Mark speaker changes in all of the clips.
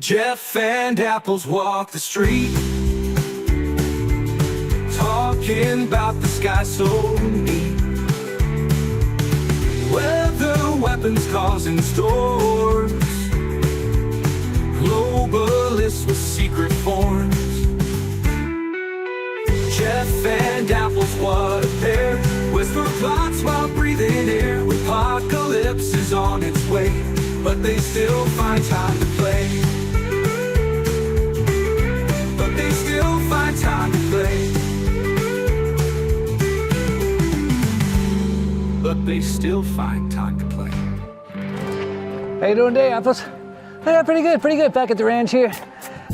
Speaker 1: Jeff and Apples walk the street, talking about the sky so neat. Weather, weapons, cars in stores, globalists with secret forms. Jeff and Apples, what a pair, whisper plots while breathing air. Apocalypse is on its way, but they still find time to play. But they still find time to play. But they still find time to play.
Speaker 2: How you doing today, Apples? Yeah, pretty good. Back at the ranch here.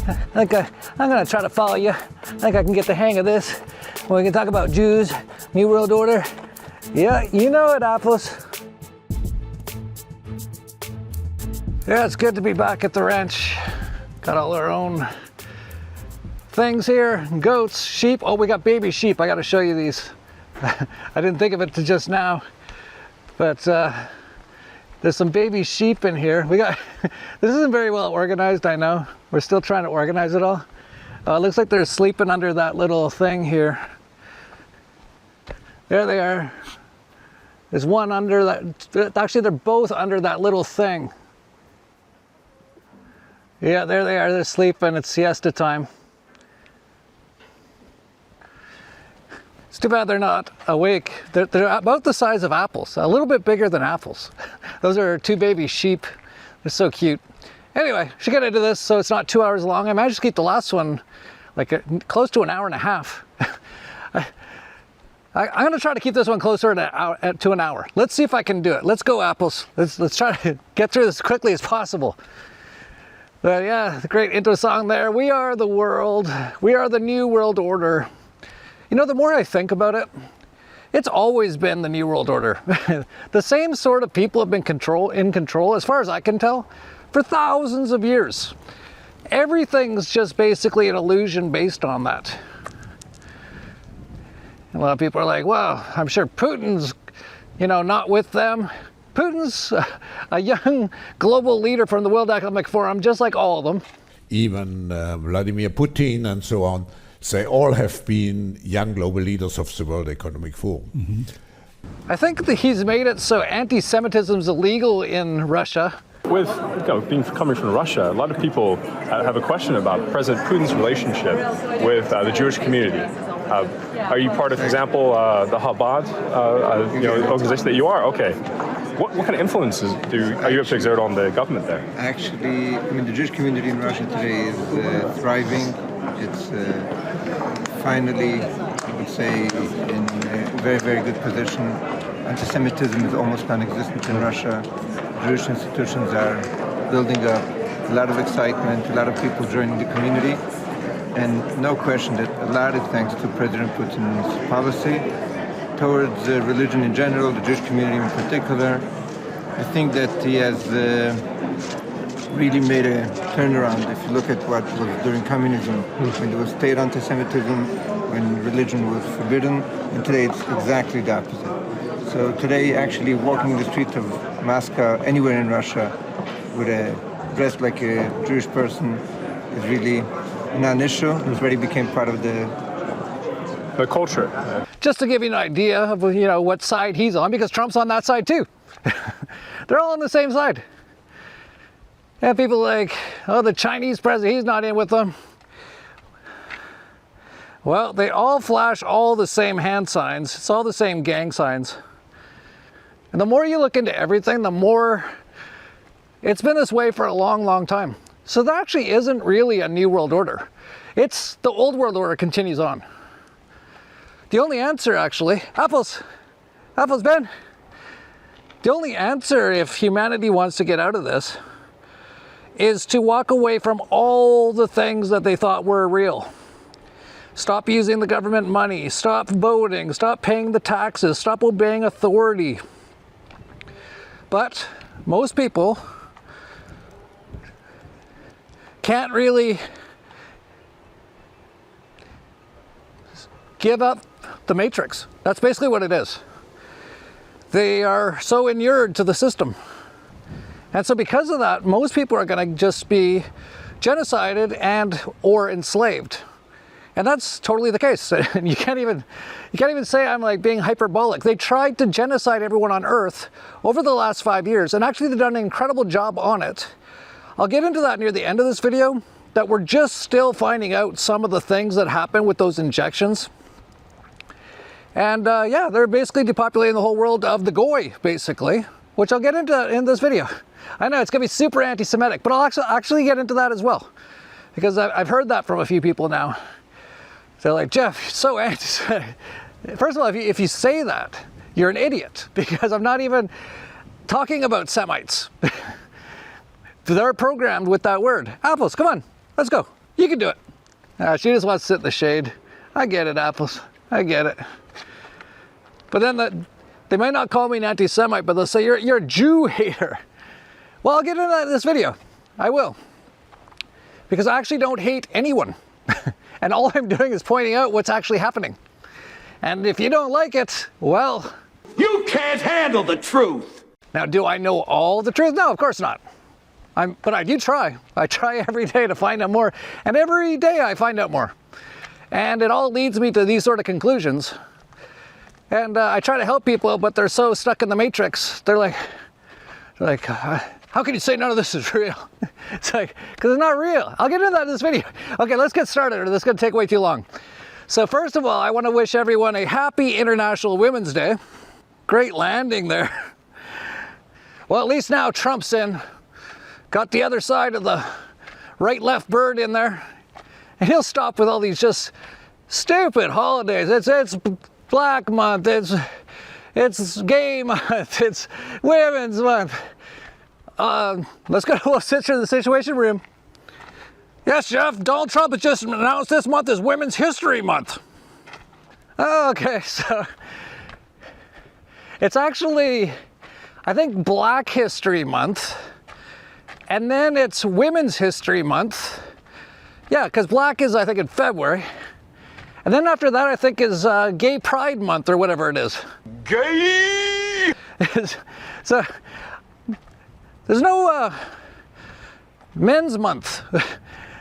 Speaker 2: I think I'm gonna try to follow you. I think I can get the hang of this. We can talk about Jews, New World Order. Yeah, you know it, Apples. Yeah, it's good to be back at the ranch. Got all our own things here, goats, sheep. Oh, we got baby sheep. I gotta show you these. I didn't think of it till just now, but there's some baby sheep in here. This isn't very well organized, I know. We're still trying to organize it all. It looks like they're sleeping under that little thing here. There they are. There's one under that. Actually, they're both under that little thing. Yeah, there they are. They're sleeping. It's siesta time. It's too bad they're not awake. They're about the size of apples, a little bit bigger than apples. Those are two baby sheep. They're so cute. Anyway, should get into this so it's not 2 hours long. I managed to keep the last one like close to an hour and a half. I'm gonna try to keep this one closer to an hour. Let's see if I can do it. Let's go, Apples. Let's try to get through this as quickly as possible. But yeah, the great intro song there. We are the world. We are the New World Order. You know, the more I think about it, it's always been the New World Order. The same sort of people have been in control, as far as I can tell, for thousands of years. Everything's just basically an illusion based on that. A lot of people are like, well, I'm sure Putin's, not with them. Putin's a young global leader from the World Economic Forum, just like all of them.
Speaker 3: Even Vladimir Putin and so on, they all have been young global leaders of the World Economic Forum.
Speaker 2: Mm-hmm. I think that he's made it so anti-Semitism is illegal in Russia.
Speaker 4: With coming from Russia, a lot of people have a question about President Putin's relationship with the Jewish community. Are you part of, for example, the Chabad organization that you are? Okay. What kind of influences are you able to exert on the government there?
Speaker 5: Actually, the Jewish community in Russia today is thriving. It's finally, I would say, in a very, very good position. Anti-Semitism is almost non-existent in Russia. Jewish institutions are building up, a lot of excitement, a lot of people joining the community, and no question that a lot is thanks to President Putin's policy towards religion in general, the Jewish community in particular. I think that he has really made a turnaround. If you look at what was during communism, when there was state anti-Semitism, when religion was forbidden, and today it's exactly the opposite. So today, actually walking in the streets of Moscow, anywhere in Russia, with dressed like a Jewish person is really a non-issue. It already became part of the culture.
Speaker 2: Just to give you an idea of what side he's on, because Trump's on that side too. They're all on the same side. And people like, oh, the Chinese president, he's not in with them. Well, they all flash all the same hand signs. It's all the same gang signs. And the more you look into everything, the more it's been this way for a long, long time. So that actually isn't really a new world order. It's the old world order continues on. The only answer, actually, Apples, Ben. The only answer, if humanity wants to get out of this, is to walk away from all the things that they thought were real. Stop using the government money, stop voting, stop paying the taxes, stop obeying authority. But most people can't really give up the matrix. That's basically what it is. They are so inured to the system. And so because of that, most people are going to just be genocided and or enslaved. And that's totally the case. And you can't even say I'm like being hyperbolic. They tried to genocide everyone on Earth over the last 5 years, and actually they've done an incredible job on it. I'll get into that near the end of this video, that we're just still finding out some of the things that happen with those injections. And yeah, they're basically depopulating the whole world of the goy, basically, which I'll get into in this video. I know it's gonna be super anti-Semitic, but I'll actually get into that as well, because I've heard that from a few people now. They're like, Jeff, you're so anti-Semitic. First of all, if you say that, you're an idiot, because I'm not even talking about Semites. They're programmed with that word. Apples, come on, let's go. You can do it. She just wants to sit in the shade. I get it, Apples, I get it. But then they might not call me an anti-Semite, but they'll say, you're a Jew hater. Well, I'll get into that in this video. I will. Because I actually don't hate anyone. And all I'm doing is pointing out what's actually happening. And if you don't like it, well...
Speaker 6: You can't handle the truth!
Speaker 2: Now, do I know all the truth? No, of course not. But I do try. I try every day to find out more. And every day I find out more. And it all leads me to these sort of conclusions. And I try to help people, but they're so stuck in the matrix. They're like, how can you say none of this is real? It's like, because it's not real. I'll get into that in this video. Okay, let's get started, or this is going to take way too long. So first of all, I want to wish everyone a happy International Women's Day. Great landing there. Well, at least now Trump's in. Got the other side of the right-left bird in there. And he'll stop with all these just stupid holidays. It's Black Month, it's Gay Month, it's Women's Month. Let's go to the Situation Room. Yes, Jeff, Donald Trump has just announced this month is Women's History Month. Okay, so it's actually, I think, Black History Month, and then it's Women's History Month. Yeah, because Black is, I think, in February. And then after that, I think, is Gay Pride Month, or whatever it is.
Speaker 6: Gay!
Speaker 2: So, there's no men's month.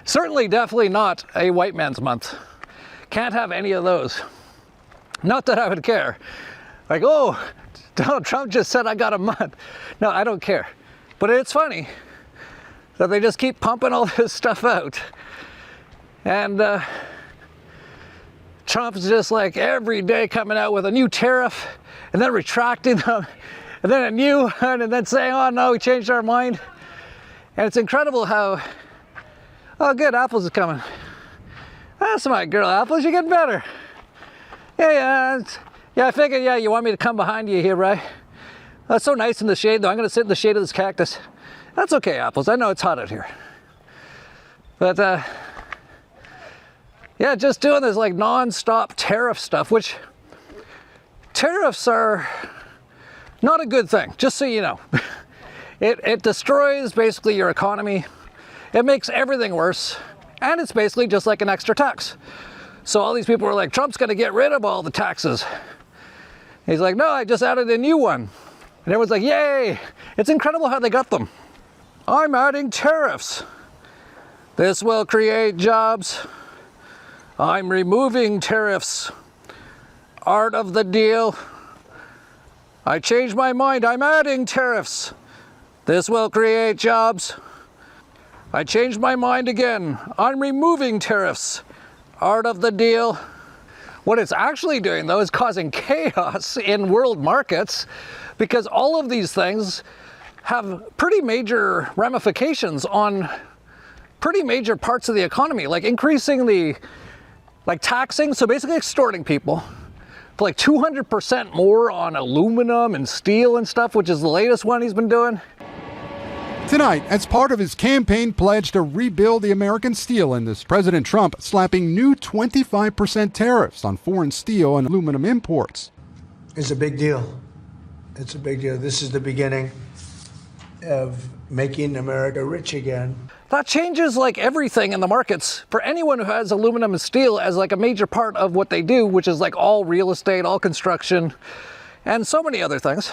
Speaker 2: Certainly, definitely not a white man's month. Can't have any of those. Not that I would care. Like, oh, Donald Trump just said I got a month. No, I don't care. But it's funny that they just keep pumping all this stuff out. And Trump's just like every day coming out with a new tariff and then retracting them. And then a new one, and then saying, oh no, we changed our mind. And it's incredible how, oh good, Apples is coming. That's my girl, Apples, you're getting better. Yeah, I figured, yeah, you want me to come behind you here, right? That's so nice in the shade, though. I'm gonna sit in the shade of this cactus. That's okay, Apples, I know it's hot out here. But, yeah, just doing this like non-stop tariff stuff, which tariffs are not a good thing, just so you know. It destroys basically your economy. It makes everything worse. And it's basically just like an extra tax. So all these people were like, Trump's gonna get rid of all the taxes. He's like, no, I just added a new one. And everyone's like, yay! It's incredible how they got them. I'm adding tariffs. This will create jobs. I'm removing tariffs. Art of the deal. I changed my mind, I'm adding tariffs. This will create jobs. I changed my mind again, I'm removing tariffs. Art of the deal. What it's actually doing, though, is causing chaos in world markets, because all of these things have pretty major ramifications on pretty major parts of the economy, like increasing the, like taxing, so basically extorting people. For like 200% more on aluminum and steel and stuff, which is the latest one he's been doing.
Speaker 7: Tonight, as part of his campaign pledge to rebuild the American steel industry, President Trump slapping new 25% tariffs on foreign steel and aluminum imports.
Speaker 8: It's a big deal. It's a big deal. This is the beginning of making America rich again.
Speaker 2: That changes like everything in the markets for anyone who has aluminum and steel as like a major part of what they do, which is like all real estate, all construction, and so many other things.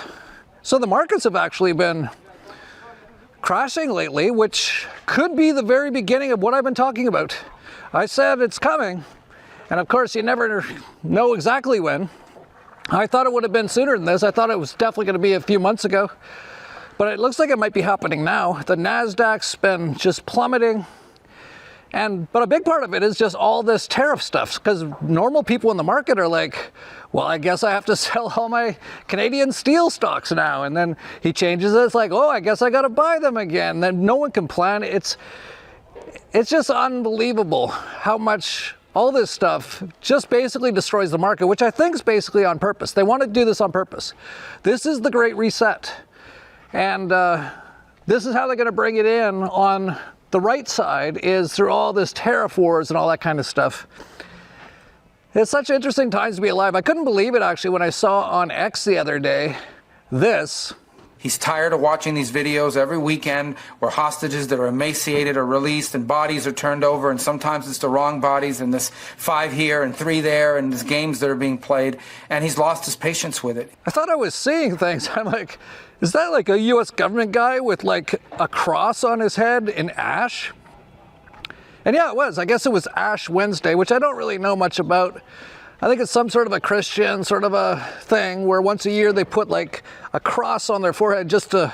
Speaker 2: So the markets have actually been crashing lately, which could be the very beginning of what I've been talking about. I said it's coming, and of course you never know exactly when. I thought it would have been sooner than this. I thought it was definitely going to be a few months ago, but it looks like it might be happening now. The Nasdaq's been just plummeting, but a big part of it is just all this tariff stuff, because normal people in the market are like, well, I guess I have to sell all my Canadian steel stocks now. And then he changes it. It's like, oh, I guess I got to buy them again. Then no one can plan. It's just unbelievable how much all this stuff just basically destroys the market, which I think is basically on purpose. They want to do this on purpose. This is the Great Reset. And this is how they're going to bring it in on the right side, is through all this tariff wars and all that kind of stuff. It's such interesting times to be alive. I couldn't believe it, actually, when I saw on X the other day this.
Speaker 9: He's tired of watching these videos every weekend where hostages that are emaciated are released and bodies are turned over, and sometimes it's the wrong bodies, and there's 5 here and 3 there, and there's games that are being played, and he's lost his patience with it.
Speaker 2: I thought I was seeing things. I'm like, is that like a US government guy with like a cross on his head in ash? And yeah, it was. I guess it was Ash Wednesday, which I don't really know much about. I think it's some sort of a Christian sort of a thing where once a year they put like a cross on their forehead just to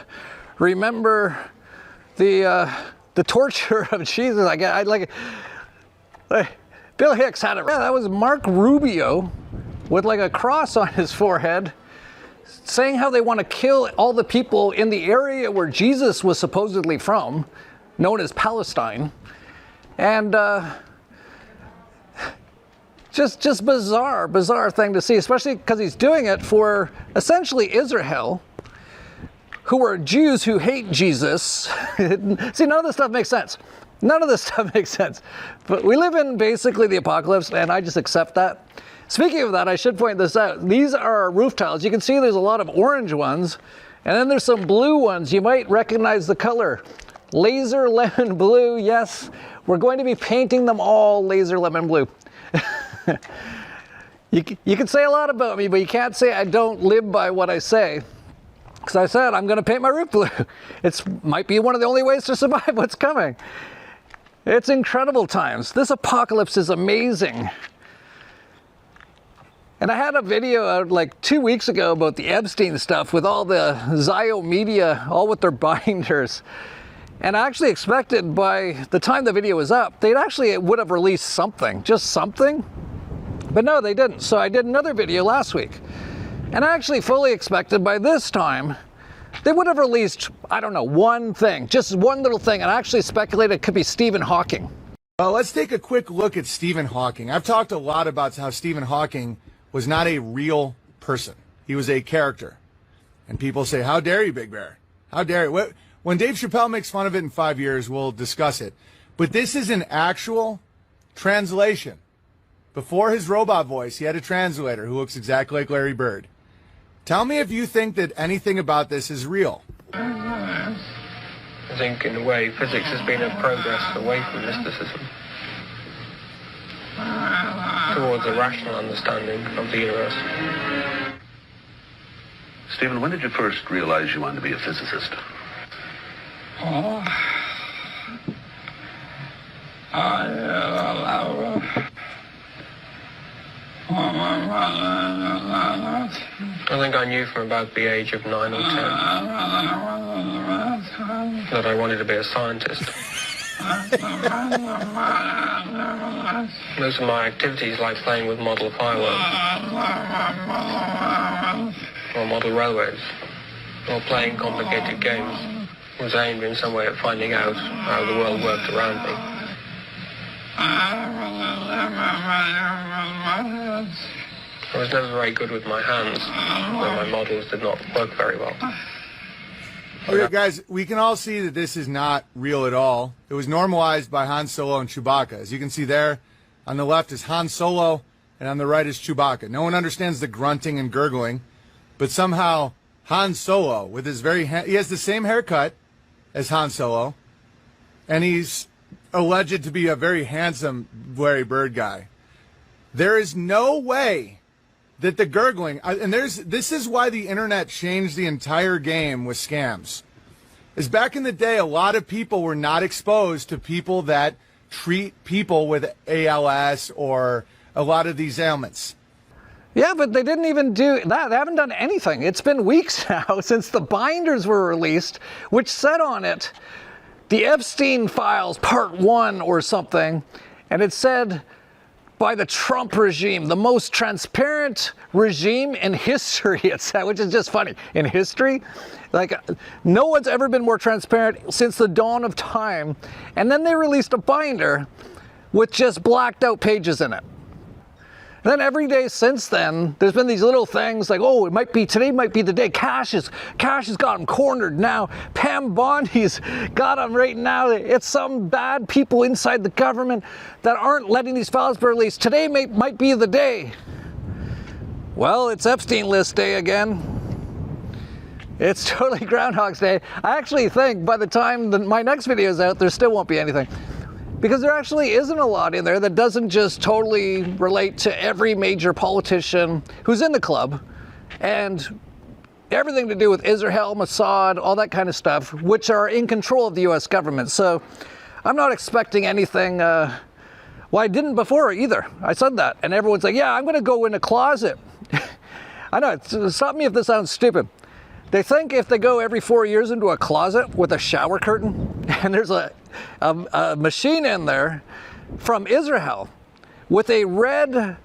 Speaker 2: remember the torture of Jesus. I like Bill Hicks had it. Yeah, that was Mark Rubio with like a cross on his forehead, saying how they want to kill all the people in the area where Jesus was supposedly from, known as Palestine. And just bizarre thing to see, especially because he's doing it for essentially Israel, who are Jews who hate Jesus. See, none of this stuff makes sense. None of this stuff makes sense. But we live in basically the apocalypse, and I just accept that. Speaking of that, I should point this out. These are roof tiles. You can see there's a lot of orange ones, and then there's some blue ones. You might recognize the color. Laser lemon blue, yes. We're going to be painting them all laser lemon blue. You can say a lot about me, but you can't say I don't live by what I say. Because I said I'm going to paint my roof blue. It might be one of the only ways to survive what's coming. It's incredible times. This apocalypse is amazing. And I had a video out like 2 weeks ago about the Epstein stuff with all the Zio media, all with their binders. And I actually expected by the time the video was up, it would have released something, just something. But no, they didn't. So I did another video last week. And I actually fully expected by this time, they would have released, I don't know, one thing, just one little thing. And I actually speculated it could be Stephen Hawking.
Speaker 10: Well, let's take a quick look at Stephen Hawking. I've talked a lot about how Stephen Hawking was not a real person. He was a character. And people say, how dare you, Big Bear? How dare you? When Dave Chappelle makes fun of it in 5 years, we'll discuss it. But this is an actual translation. Before his robot voice, he had a translator who looks exactly like Larry Bird. Tell me if you think that anything about this is real.
Speaker 11: I think, in a way, physics has been a progress away from mysticism towards a rational understanding of the universe.
Speaker 12: Stephen, when did you first realize you wanted to be a physicist?
Speaker 11: I think I knew from about the age of 9 or 10 that I wanted to be a scientist. Most of my activities, like playing with model fireworks, or model railways, or playing complicated games, was aimed in some way at finding out how the world worked around me. I was never very good with my hands, when my models did not work very well.
Speaker 10: Okay, guys, we can all see that this is not real at all. It was normalized by Han Solo and Chewbacca. As you can see there, on the left is Han Solo, and on the right is Chewbacca. No one understands the grunting and gurgling, but somehow Han Solo, with his he has the same haircut as Han Solo, and he's alleged to be a very handsome Larry Bird guy. There is no way that the gurgling, and this is why the internet changed the entire game with scams. is back in the day, a lot of people were not exposed to people that treat people with ALS or a lot of these ailments.
Speaker 2: Yeah, but they didn't even do that. They haven't done anything. It's been weeks now since the binders were released, which said on it, the Epstein Files Part 1 or something, and it said, by the Trump regime, the most transparent regime in history, it said, which is just funny. In history? Like, no one's ever been more transparent since the dawn of time. And then they released a binder with just blacked out pages in it. And then every day since then, there's been these little things like, oh, today might be the day. Cash has got him cornered now. Pam Bondi's got him right now. It's some bad people inside the government that aren't letting these files be released. Today might be the day. Well, it's Epstein list day again. It's totally Groundhog's Day. I actually think by the time my next video is out, there still won't be anything. Because there actually isn't a lot in there that doesn't just totally relate to every major politician who's in the club and everything to do with Israel, Mossad, all that kind of stuff, which are in control of the US government. So I'm not expecting anything, well, I didn't before either. I said that. And everyone's like, yeah, I'm going to go in a closet. I know, stop me if this sounds stupid. They think if they go every 4 years into a closet with a shower curtain, and there's a machine in there from Israel with a red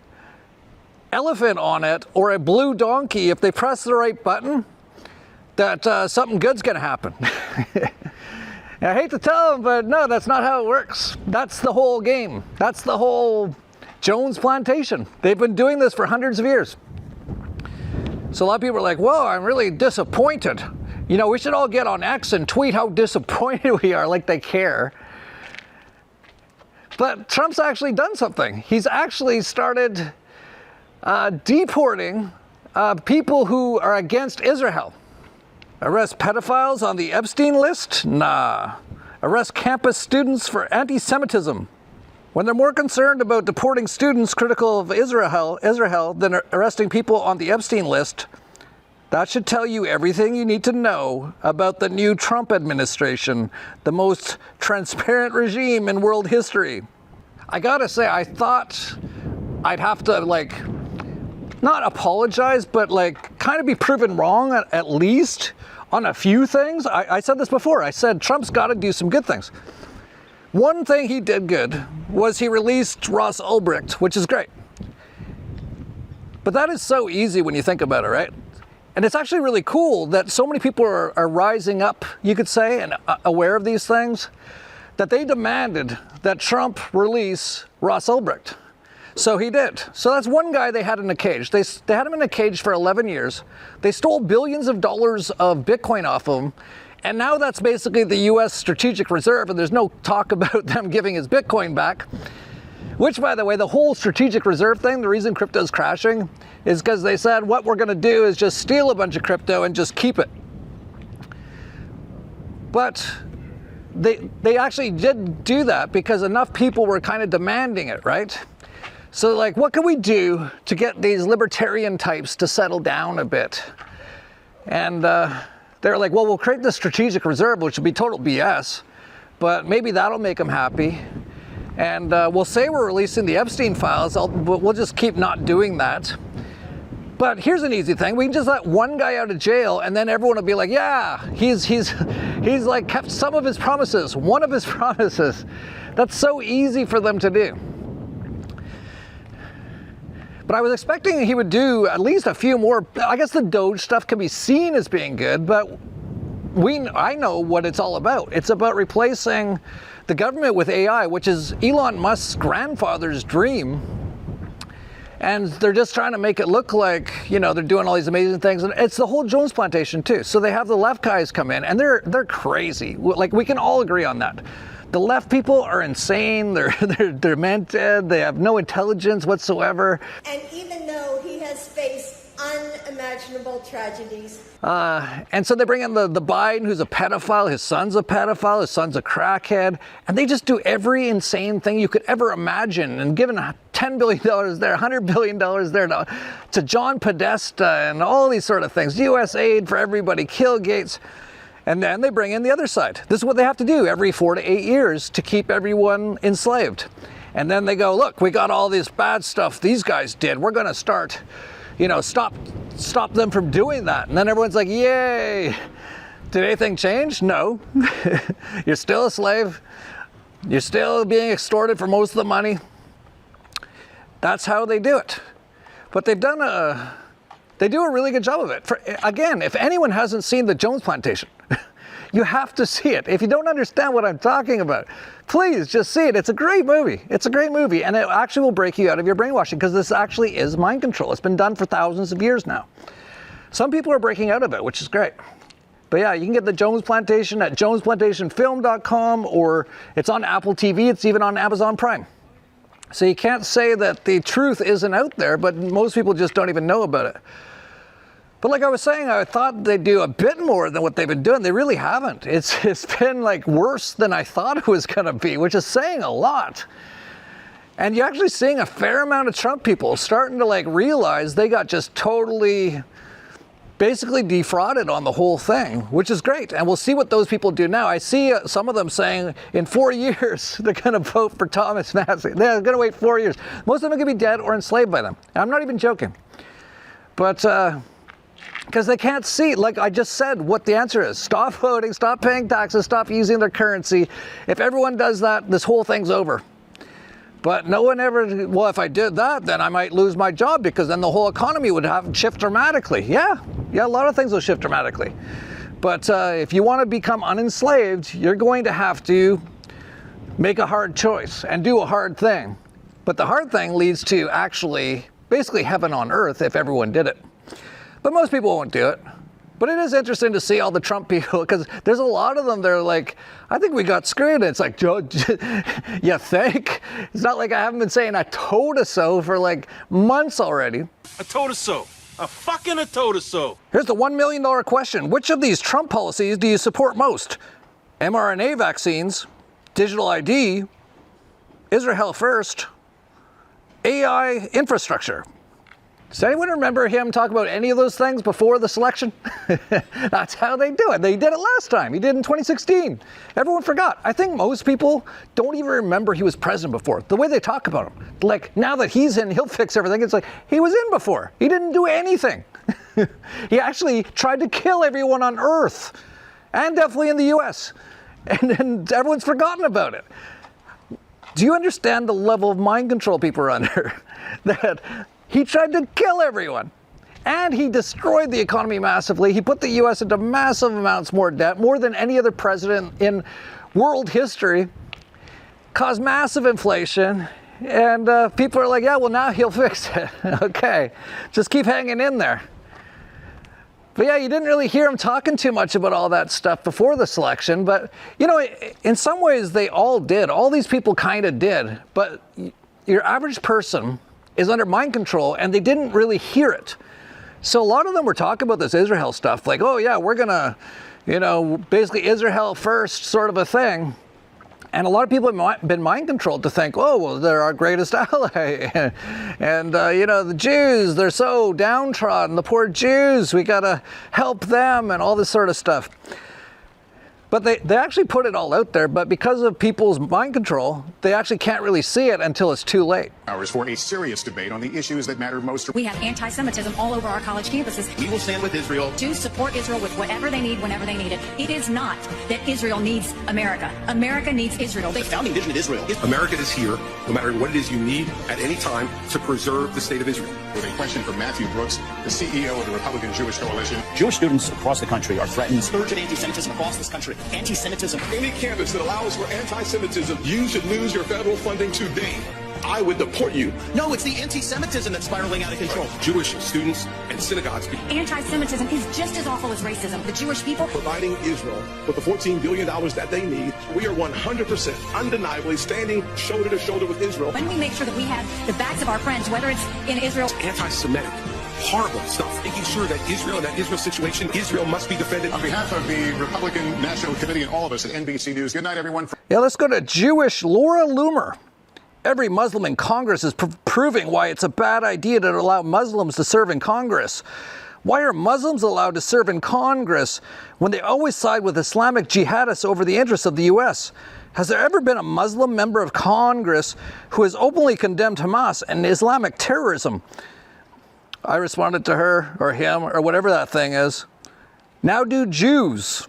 Speaker 2: elephant on it or a blue donkey, if they press the right button, that something good's going to happen. I hate to tell them, but no, that's not how it works. That's the whole game. That's the whole Jones Plantation. They've been doing this for hundreds of years. So a lot of people are like, whoa, I'm really disappointed. You know, we should all get on X and tweet how disappointed we are, like they care. But Trump's actually done something. He's actually started deporting people who are against Israel. Arrest pedophiles on the Epstein list? Nah. Arrest campus students for anti-Semitism. When they're more concerned about deporting students critical of Israel than arresting people on the Epstein list, that should tell you everything you need to know about the new Trump administration, the most transparent regime in world history. I gotta say, I thought I'd have to, like, not apologize, but like kind of be proven wrong at least on a few things. I said this before. I said Trump's got to do some good things. One thing he did good was he released Ross Ulbricht, which is great. But that is so easy when you think about it, right? And it's actually really cool that so many people are rising up, you could say, and aware of these things, that they demanded that Trump release Ross Ulbricht. So he did. So that's one guy they had in a cage. They had him in a cage for 11 years. They stole billions of dollars of Bitcoin off of him. And now that's basically the US strategic reserve, and there's no talk about them giving his Bitcoin back. Which, by the way, the whole strategic reserve thing, the reason crypto's crashing is because they said what we're going to do is just steal a bunch of crypto and just keep it. But they actually did do that because enough people were kind of demanding it, right? So like, what can we do to get these libertarian types to settle down a bit? And they're like, well, we'll create this strategic reserve, which will be total BS, but maybe that'll make them happy. And we'll say we're releasing the Epstein files, but we'll just keep not doing that. But here's an easy thing. We can just let one guy out of jail and then everyone will be like, yeah, he's like kept some of his promises, one of his promises. That's so easy for them to do. But I was expecting he would do at least a few more. I guess the Doge stuff can be seen as being good, but I know what it's all about. It's about replacing the government with AI, which is Elon Musk's grandfather's dream. And they're just trying to make it look like, you know, they're doing all these amazing things. And it's the whole Jones Plantation too. So they have the left guys come in and they're crazy. Like, we can all agree on that. The left people are insane, they're demented, they have no intelligence whatsoever.
Speaker 13: And even though he has faced unimaginable tragedies.
Speaker 2: And so they bring in the Biden, who's a pedophile, his son's a pedophile, his son's a crackhead, and they just do every insane thing you could ever imagine, and given $10 billion there, $100 billion there to John Podesta and all these sort of things, US aid for everybody, kill Gates. And then they bring in the other side. This is what they have to do every 4 to 8 years to keep everyone enslaved. And then they go, look, we got all this bad stuff these guys did. We're going to start, stop them from doing that. And then everyone's like, yay. Did anything change? No. You're still a slave. You're still being extorted for most of the money. That's how they do it. But they do a really good job of it. Again, if anyone hasn't seen the Jones Plantation, you have to see it. If you don't understand what I'm talking about, please just see it. It's a great movie. It's a great movie, and it actually will break you out of your brainwashing, because this actually is mind control. It's been done for thousands of years now. Some people are breaking out of it, which is great. But yeah, you can get the Jones Plantation at jonesplantationfilm.com, or it's on Apple TV. It's even on Amazon Prime. So you can't say that the truth isn't out there, but most people just don't even know about it. But like I was saying, I thought they'd do a bit more than what they've been doing. They really haven't. It's been like worse than I thought it was going to be, which is saying a lot. And you're actually seeing a fair amount of Trump people starting to like realize they got just totally basically defrauded on the whole thing, which is great. And we'll see what those people do now. I see some of them saying in 4 years they're going to vote for Thomas Massey. They're going to wait 4 years. Most of them are going to be dead or enslaved by them. And I'm not even joking. But because they can't see, like I just said, what the answer is. Stop voting, stop paying taxes, stop using their currency. If everyone does that, this whole thing's over. But no one ever, well, if I did that, then I might lose my job, because then the whole economy would shift dramatically. Yeah, a lot of things will shift dramatically. But if you want to become unenslaved, you're going to have to make a hard choice and do a hard thing. But the hard thing leads to actually basically heaven on earth if everyone did it. But most people won't do it. But it is interesting to see all the Trump people, because there's a lot of them, they're like, I think we got screwed. And it's like, you think? It's not like I haven't been saying I told us so for like months already.
Speaker 6: I told us so. I told us so.
Speaker 2: Here's the $1 million question. Which of these Trump policies do you support most? mRNA vaccines, digital ID, Israel first, AI infrastructure. Does anyone remember him talk about any of those things before the selection? That's how they do it. They did it last time. He did in 2016. Everyone forgot. I think most people don't even remember he was president before. The way they talk about him. Like, now that he's in, he'll fix everything. It's like, he was in before. He didn't do anything. He actually tried to kill everyone on Earth. And definitely in the US. And everyone's forgotten about it. Do you understand the level of mind control people are under? That he tried to kill everyone, and he destroyed the economy massively. He put the U.S. into massive amounts more debt, more than any other president in world history, caused massive inflation, and people are like, yeah, well, now he'll fix it. Okay, just keep hanging in there. But yeah, you didn't really hear him talking too much about all that stuff before the selection, but, in some ways they all did. All these people kind of did, but your average person is under mind control, and they didn't really hear it. So a lot of them were talking about this Israel stuff, like, oh yeah, we're gonna, basically Israel first sort of a thing. And a lot of people have been mind controlled to think, oh, well, they're our greatest ally. And the Jews, they're so downtrodden, the poor Jews, we gotta help them, and all this sort of stuff. But they actually put it all out there, but because of people's mind control, they actually can't really see it until it's too late.
Speaker 14: Hours for a serious debate on the issues that matter most.
Speaker 15: We have anti-Semitism all over our college campuses.
Speaker 14: We will stand with Israel.
Speaker 15: To support Israel with whatever they need, whenever they need it. It is not that Israel needs America. America needs Israel.
Speaker 14: The founding vision of Israel. America is here, no matter what it is you need at any time, to preserve the state of Israel. With a question from Matthew Brooks, the CEO of the Republican Jewish Coalition.
Speaker 16: Jewish students across the country are threatened.
Speaker 14: Surge in anti-Semitism across this country.
Speaker 16: Anti-Semitism.
Speaker 14: Any campus that allows for anti-Semitism, you should lose your federal funding today. I would deport you.
Speaker 16: No, it's the anti-Semitism that's spiraling out of control.
Speaker 14: Jewish students and synagogues.
Speaker 15: Anti-Semitism is just as awful as racism. The Jewish people
Speaker 14: providing Israel with the $14 billion that they need. We are 100% undeniably standing shoulder to shoulder with Israel.
Speaker 15: When we make sure that we have the backs of our friends, whether it's in Israel,
Speaker 14: anti-Semitic. Horrible stuff. Making sure that Israel and that Israel situation, Israel must be defended.
Speaker 17: On behalf of the Republican National Committee and all of us at NBC News, good night, everyone.
Speaker 2: Yeah, let's go to Jewish Laura Loomer. Every Muslim in Congress is proving why it's a bad idea to allow Muslims to serve in Congress. Why are Muslims allowed to serve in Congress when they always side with Islamic jihadists over the interests of the U.S.? Has there ever been a Muslim member of Congress who has openly condemned Hamas and Islamic terrorism? I responded to her, or him, or whatever that thing is. Now do Jews.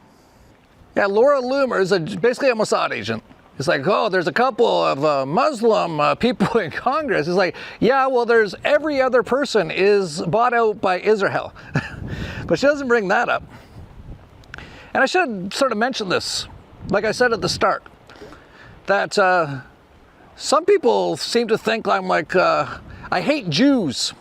Speaker 2: Yeah, Laura Loomer is basically a Mossad agent. It's like, oh, there's a couple of Muslim people in Congress. It's like, yeah, well, there's every other person is bought out by Israel. But she doesn't bring that up. And I should sort of mention this, like I said at the start, that some people seem to think I'm like, I hate Jews.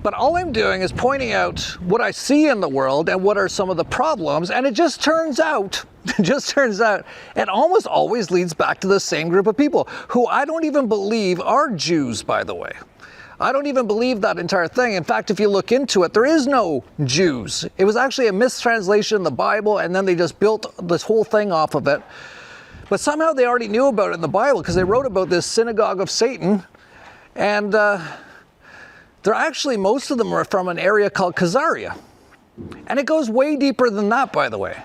Speaker 2: But all I'm doing is pointing out what I see in the world and what are some of the problems. And it just turns out, it almost always leads back to the same group of people who I don't even believe are Jews, by the way. I don't even believe that entire thing. In fact, if you look into it, there is no Jews. It was actually a mistranslation in the Bible, and then they just built this whole thing off of it. But somehow they already knew about it in the Bible because they wrote about this synagogue of Satan. And they're actually, most of them are from an area called Khazaria. And it goes way deeper than that, by the way.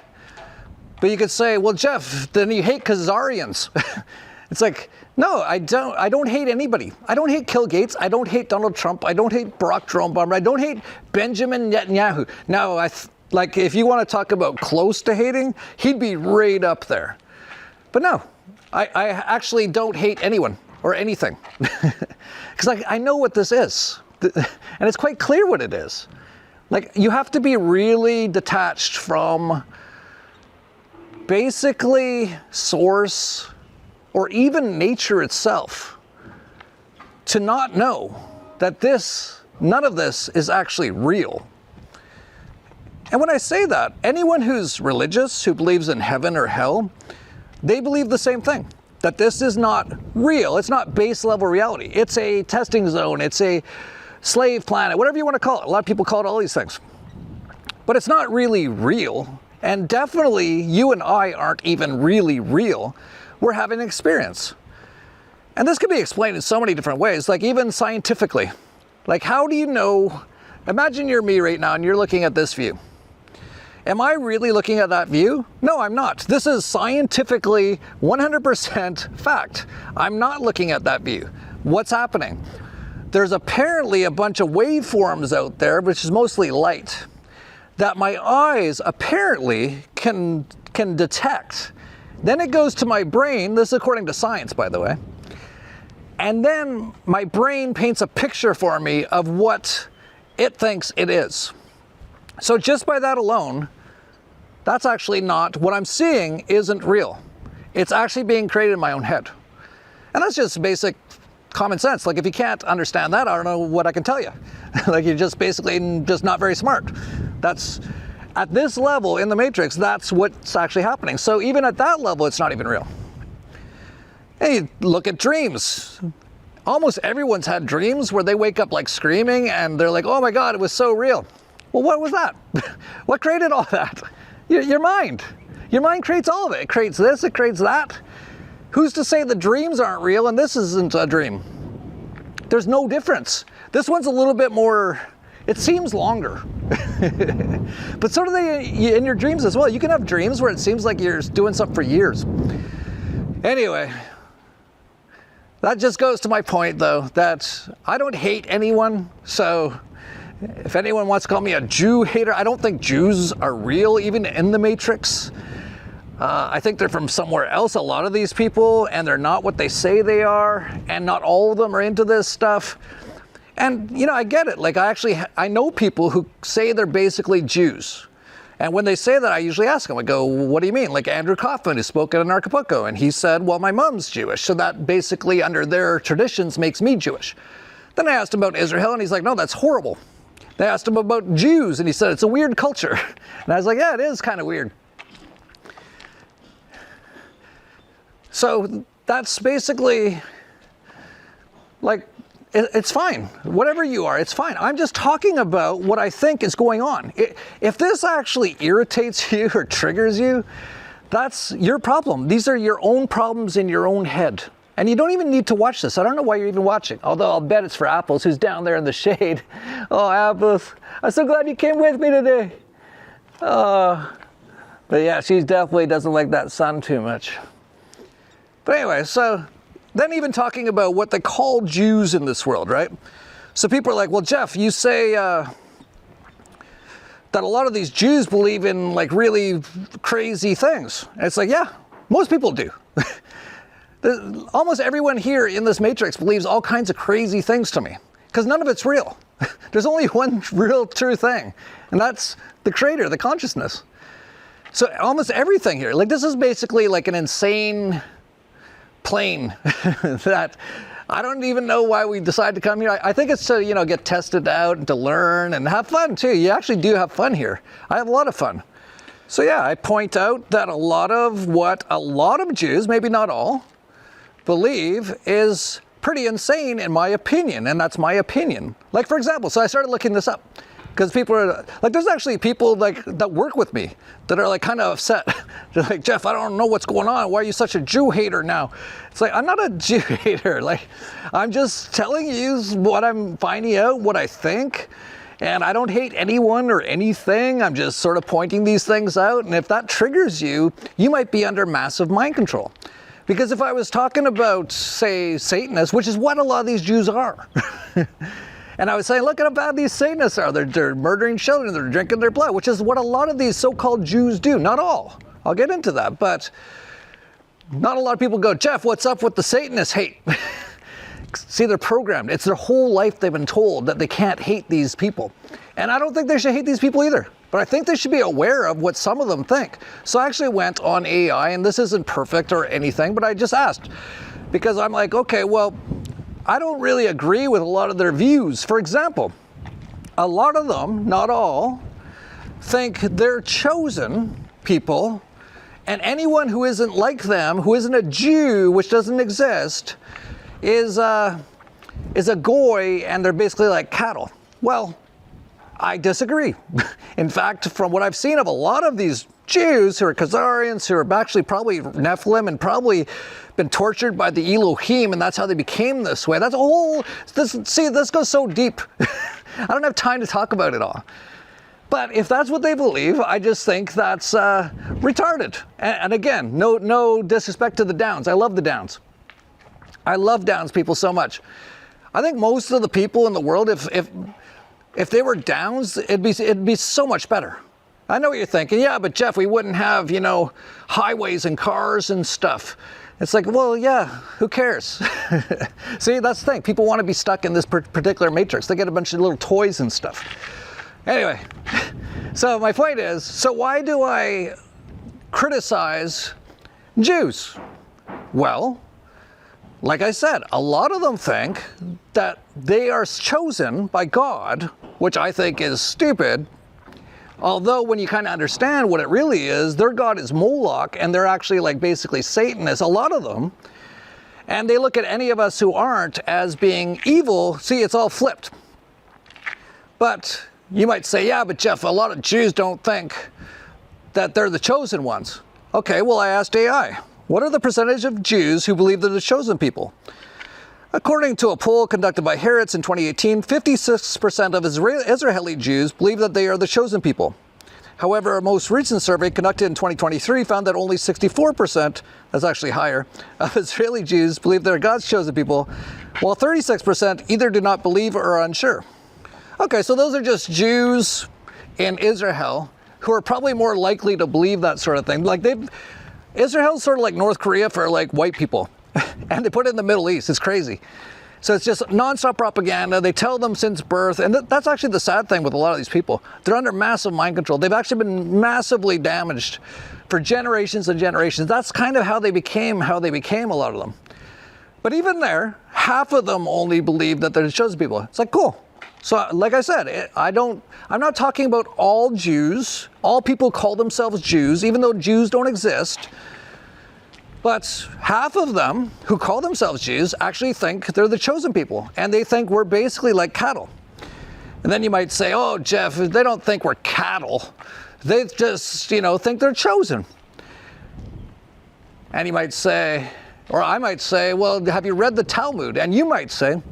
Speaker 2: But you could say, well, Jeff, then you hate Khazarians. It's like, no, I don't hate anybody. I don't hate Bill Gates. I don't hate Donald Trump. I don't hate Barack Obama. I don't hate Benjamin Netanyahu. Now, like, if you want to talk about close to hating, he'd be right up there. But no, I actually don't hate anyone or anything. Because I know what this is. And it's quite clear what it is. Like, you have to be really detached from basically source or even nature itself to not know that none of this is actually real. And when I say that, anyone who's religious, who believes in heaven or hell, they believe the same thing. That this is not real. It's not base level reality. It's a testing zone. It's a slave planet, whatever you want to call it. A lot of people call it all these things. But it's not really real. And definitely you and I aren't even really real. We're having an experience. And this can be explained in so many different ways, like even scientifically. Like, how do you know? Imagine you're me right now and you're looking at this view. Am I really looking at that view? No, I'm not. This is scientifically 100% fact. I'm not looking at that view. What's happening? There's apparently a bunch of waveforms out there, which is mostly light, that my eyes apparently can detect. Then it goes to my brain, this is according to science, by the way, and then my brain paints a picture for me of what it thinks it is. So just by that alone, that's actually not, what I'm seeing isn't real. It's actually being created in my own head. And that's just basic common sense. Like, if you can't understand that, I don't know what I can tell you. Like, you're just basically just not very smart. That's, at this level in the Matrix, that's what's actually happening. So even at that level, it's not even real. Hey, look at dreams. Almost everyone's had dreams where they wake up like screaming and they're like, oh my God, it was so real. Well, what was that? What created all that? Your mind. Your mind creates all of it. It creates this, it creates that. Who's to say the dreams aren't real and this isn't a dream? There's no difference. This one's a little bit more, it seems longer. But so do they in your dreams as well. You can have dreams where it seems like you're doing something for years. Anyway, that just goes to my point, though, that I don't hate anyone. So if anyone wants to call me a Jew hater, I don't think Jews are real, even in the Matrix. I think they're from somewhere else, a lot of these people, and they're not what they say they are, and not all of them are into this stuff. And, you know, I get it. Like, I know people who say they're basically Jews. And when they say that, I usually ask them, I go, what do you mean? Like Andrew Kaufman, who spoke at Acapulco, and he said, well, my mom's Jewish, so that basically, under their traditions, makes me Jewish. Then I asked him about Israel, and he's like, no, that's horrible. They asked him about Jews, and he said, it's a weird culture. And I was like, yeah, it is kind of weird. So that's basically, like, it's fine. Whatever you are, it's fine. I'm just talking about what I think is going on. If this actually irritates you or triggers you, that's your problem. These are your own problems in your own head. And you don't even need to watch this. I don't know why you're even watching. Although I'll bet it's for Apples, who's down there in the shade. Oh, Apples, I'm so glad you came with me today. But yeah, she definitely doesn't like that sun too much. But anyway, so then even talking about what they call Jews in this world, right? So people are like, well, Jeff, you say that a lot of these Jews believe in like really crazy things. And it's like, yeah, most people do. Almost everyone here in this matrix believes all kinds of crazy things to me, because none of it's real. There's only one real true thing, and that's the creator, the consciousness. So almost everything here, like this is basically like an insane plane that I don't even know why we decided to come here. I think it's to, get tested out and to learn and have fun too. You actually do have fun here. I have a lot of fun. So yeah, I point out that a lot of what a lot of Jews, maybe not all, believe is pretty insane in my opinion, and that's my opinion. Like for example, so I started looking this up because people are like, there's actually people like that work with me that are like kind of upset. They're like, Jeff, I don't know what's going on. Why are you such a Jew hater now? It's like, I'm not a Jew hater. Like, I'm just telling you what I'm finding out, what I think. And I don't hate anyone or anything. I'm just sort of pointing these things out. And if that triggers you, you might be under massive mind control. Because if I was talking about, say, Satanists, which is what a lot of these Jews are, and I was saying, look at how bad these Satanists are. They're murdering children, they're drinking their blood, which is what a lot of these so-called Jews do. Not all. I'll get into that. But not a lot of people go, Jeff, what's up with the Satanist hate? See, they're programmed. It's their whole life they've been told that they can't hate these people. And I don't think they should hate these people either. But I think they should be aware of what some of them think. So I actually went on AI, and this isn't perfect or anything, but I just asked. Because I'm like, okay, well, I don't really agree with a lot of their views. For example, a lot of them, not all, think they're chosen people, and anyone who isn't like them, who isn't a Jew, which doesn't exist, is a goy, and they're basically like cattle. Well, I disagree. In fact, from what I've seen of a lot of these Jews who are Khazarians, who are actually probably Nephilim and probably been tortured by the Elohim, and that's how they became this way. That's a whole, this goes so deep. I don't have time to talk about it all. But if that's what they believe, I just think that's retarded. And again, no disrespect to the Downs. I love the Downs. I love Downs people so much. I think most of the people in the world, if they were Downs, it'd be so much better. I know what you're thinking. Yeah, but Jeff, we wouldn't have, highways and cars and stuff. It's like, well, yeah, who cares? See, that's the thing. People want to be stuck in this particular matrix. They get a bunch of little toys and stuff. Anyway, so my point is, so why do I criticize Jews? Well, like I said, a lot of them think that they are chosen by God, which I think is stupid. Although when you kind of understand what it really is, their God is Moloch, and they're actually like basically Satanists, a lot of them. And they look at any of us who aren't as being evil. See, it's all flipped. But you might say, yeah, but Jeff, a lot of Jews don't think that they're the chosen ones. Okay, well, I asked AI. What are the percentage of Jews who believe they're the chosen people? According to a poll conducted by Harrods in 2018, 56% of Israeli Jews believe that they are the chosen people. However, a most recent survey conducted in 2023 found that only 64%, that's actually higher, of Israeli Jews believe they're God's chosen people, while 36% either do not believe or are unsure. Okay, so those are just Jews in Israel who are probably more likely to believe that sort of thing. Like Israel's sort of like North Korea for like white people. And they put it in the Middle East. It's crazy. So it's just nonstop propaganda. They tell them since birth. And that's actually the sad thing with a lot of these people. They're under massive mind control. They've actually been massively damaged for generations and generations. That's kind of how they became, a lot of them. But even there, half of them only believe that they're the chosen people. It's like, cool. So like I said, I'm not talking about all Jews. All people call themselves Jews, even though Jews don't exist. But half of them who call themselves Jews actually think they're the chosen people. And they think we're basically like cattle. And then you might say, oh, Jeff, they don't think we're cattle. They just, think they're chosen. And you might say, Or I might say, well, have you read the Talmud? And you might say,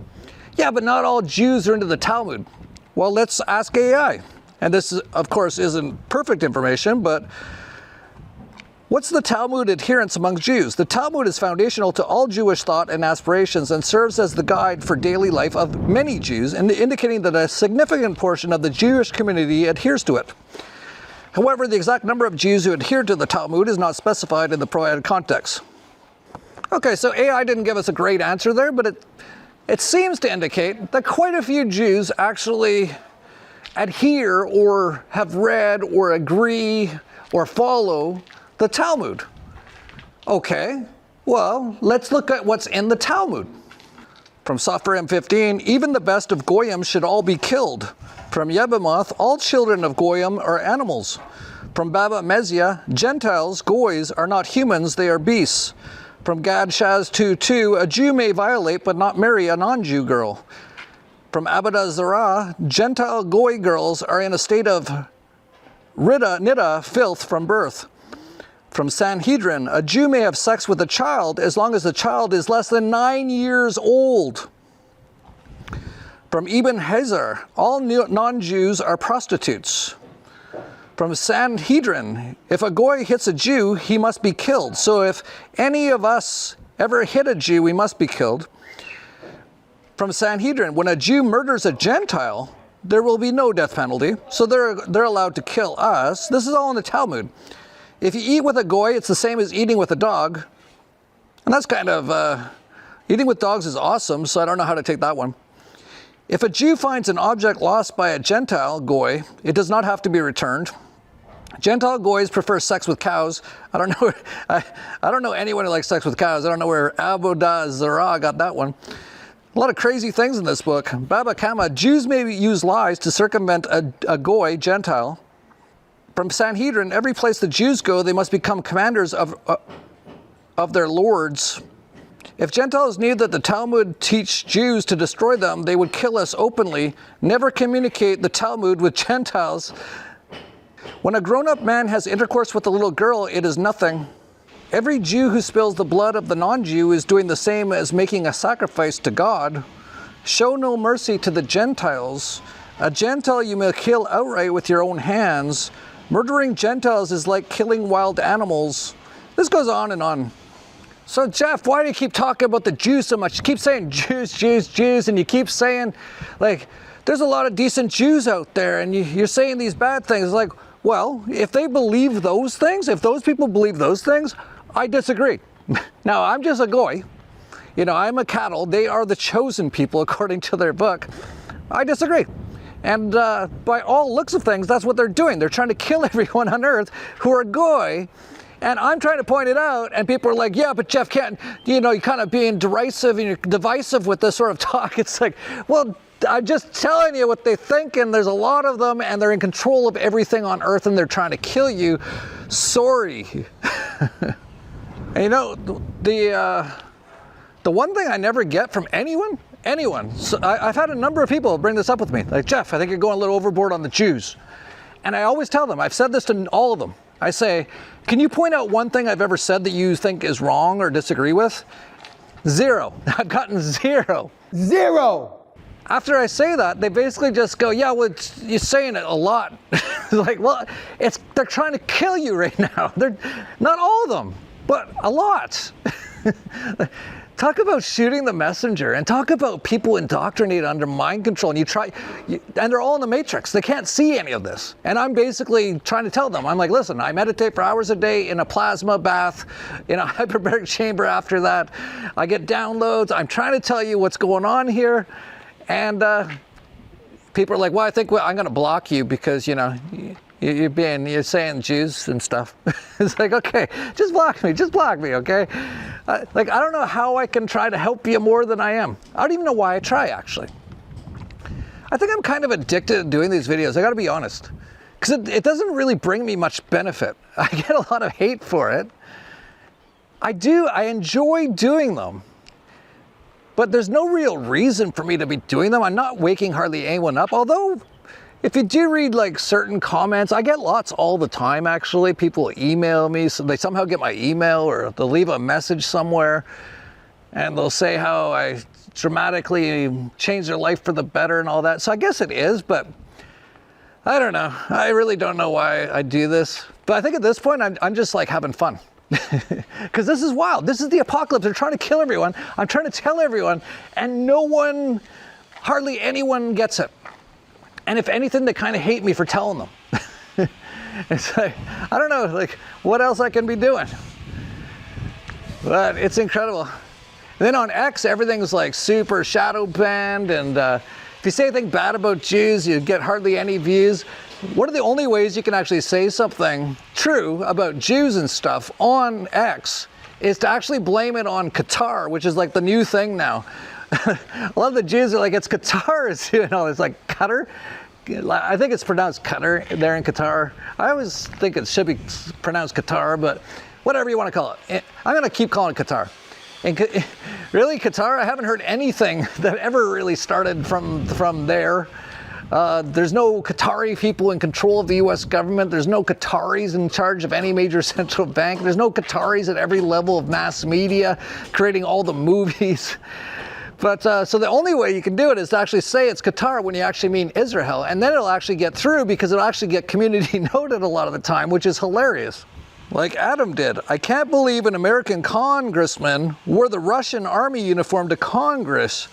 Speaker 2: yeah, but not all Jews are into the Talmud. Well, let's ask AI. And this, of course, isn't perfect information, but what's the Talmud adherence among Jews? The Talmud is foundational to all Jewish thought and aspirations and serves as the guide for daily life of many Jews, indicating that a significant portion of the Jewish community adheres to it. However, the exact number of Jews who adhere to the Talmud is not specified in the provided context. Okay, so AI didn't give us a great answer there, but it seems to indicate that quite a few Jews actually adhere or have read or agree or follow the Talmud. Okay, well, let's look at what's in the Talmud. From Software M15, even the best of Goyim should all be killed. From Yebemoth, all children of Goyim are animals. From Baba Mezia, Gentiles, Goys, are not humans, they are beasts. From Gad Shaz 2:2, a Jew may violate but not marry a non-Jew girl. From Abada Zara, Gentile Goy girls are in a state of nida, filth from birth. From Sanhedrin, a Jew may have sex with a child as long as the child is less than 9 years old. From Ibn Hazar, all non-Jews are prostitutes. From Sanhedrin, if a Goy hits a Jew, he must be killed. So if any of us ever hit a Jew, we must be killed. From Sanhedrin, when a Jew murders a Gentile, there will be no death penalty. So they're allowed to kill us. This is all in the Talmud. If you eat with a Goy, it's the same as eating with a dog. And that's kind of, eating with dogs is awesome, so I don't know how to take that one. If a Jew finds an object lost by a Gentile Goy, it does not have to be returned. Gentile Goys prefer sex with cows. I don't know anyone who likes sex with cows. I don't know where Abodah Zarah got that one. A lot of crazy things in this book. Baba Kama, Jews may use lies to circumvent a Goy, Gentile. From Sanhedrin, every place the Jews go, they must become commanders of their lords. If Gentiles knew that the Talmud teach Jews to destroy them, they would kill us openly. Never communicate the Talmud with Gentiles. When a grown-up man has intercourse with a little girl, it is nothing. Every Jew who spills the blood of the non-Jew is doing the same as making a sacrifice to God. Show no mercy to the Gentiles. A Gentile you may kill outright with your own hands. Murdering Gentiles is like killing wild animals. This goes on and on. So Jeff, why do you keep talking about the Jews so much? You keep saying Jews, Jews, Jews, and you keep saying, like, there's a lot of decent Jews out there, and you're saying these bad things. Like, well, if they believe those things, if those people believe those things, I disagree. Now, I'm just a Goy. You know, I'm a cattle. They are the chosen people, according to their book. I disagree. And by all looks of things, that's what they're doing. They're trying to kill everyone on earth who are Goy. And I'm trying to point it out, and people are like, yeah, but Jeff can't, you know, you're kind of being derisive and you're divisive with this sort of talk. It's like, well, I'm just telling you what they think, and there's a lot of them, and they're in control of everything on earth, and they're trying to kill you. Sorry. And you know, the one thing I never get from anyone, so I've had a number of people bring this up with me, like, Jeff, I think you're going a little overboard on the Jews. And I always tell them, I've said this to all of them, I say, can you point out one thing I've ever said that you think is wrong or disagree with? Zero. I've gotten zero. Zero! After I say that, they basically just go, yeah, well, you're saying it a lot. Like, well, they're trying to kill you right now. They're not all of them, but a lot. Talk about shooting the messenger, and talk about people indoctrinated under mind control. And and they're all in the matrix. They can't see any of this. And I'm basically trying to tell them, I'm like, listen, I meditate for hours a day in a plasma bath, in a hyperbaric chamber after that. I get downloads. I'm trying to tell you what's going on here. And people are like, well, I think I'm going to block you because, you know, you're saying Jews and stuff. It's like, okay, just block me, okay? Like, I don't know how I can try to help you more than I am. I don't even know why I try, actually. I think I'm kind of addicted to doing these videos, I gotta be honest. Because it doesn't really bring me much benefit. I get a lot of hate for it. I enjoy doing them. But there's no real reason for me to be doing them. I'm not waking hardly anyone up, although if you do read like certain comments, I get lots all the time actually. People email me, so they somehow get my email or they'll leave a message somewhere and they'll say how I dramatically changed their life for the better and all that. So I guess it is, but I don't know. I really don't know why I do this. But I think at this point, I'm just like having fun. Because this is wild. This is the apocalypse. They're trying to kill everyone. I'm trying to tell everyone, and no one, hardly anyone gets it. And if anything, they kind of hate me for telling them. It's like, I don't know, like, what else I can be doing? But it's incredible. And then on X, everything's like super shadow banned, and if you say anything bad about Jews, you get hardly any views. One of the only ways you can actually say something true about Jews and stuff on X is to actually blame it on Qatar, which is like the new thing now. A lot of the Jews are like, it's Qatar is doing all this, like Qatar. I think it's pronounced Qatar there in Qatar. I always think it should be pronounced Qatar, but whatever you want to call it. I'm going to keep calling it Qatar. And really, Qatar, I haven't heard anything that ever really started from there. There's no Qatari people in control of the US government. There's no Qataris in charge of any major central bank. There's no Qataris at every level of mass media creating all the movies. But so the only way you can do it is to actually say it's Qatar when you actually mean Israel. And then it'll actually get through because it'll actually get community noted a lot of the time, which is hilarious. Like Adam did. I can't believe an American congressman wore the Russian army uniform to Congress.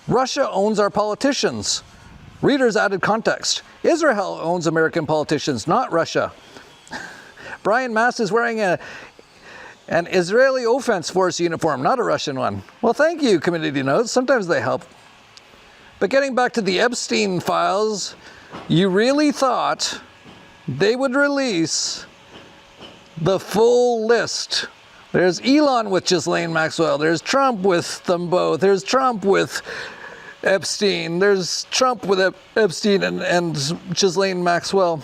Speaker 2: Russia owns our politicians. Readers added context. Israel owns American politicians, not Russia. Brian Mast is wearing an Israeli Offense Force uniform, not a Russian one. Well, thank you, community notes. Sometimes they help. But getting back to the Epstein files, you really thought they would release the full list. There's Elon with Ghislaine Maxwell. There's Trump with them both. There's Trump with Epstein. There's Trump with Epstein and Ghislaine Maxwell.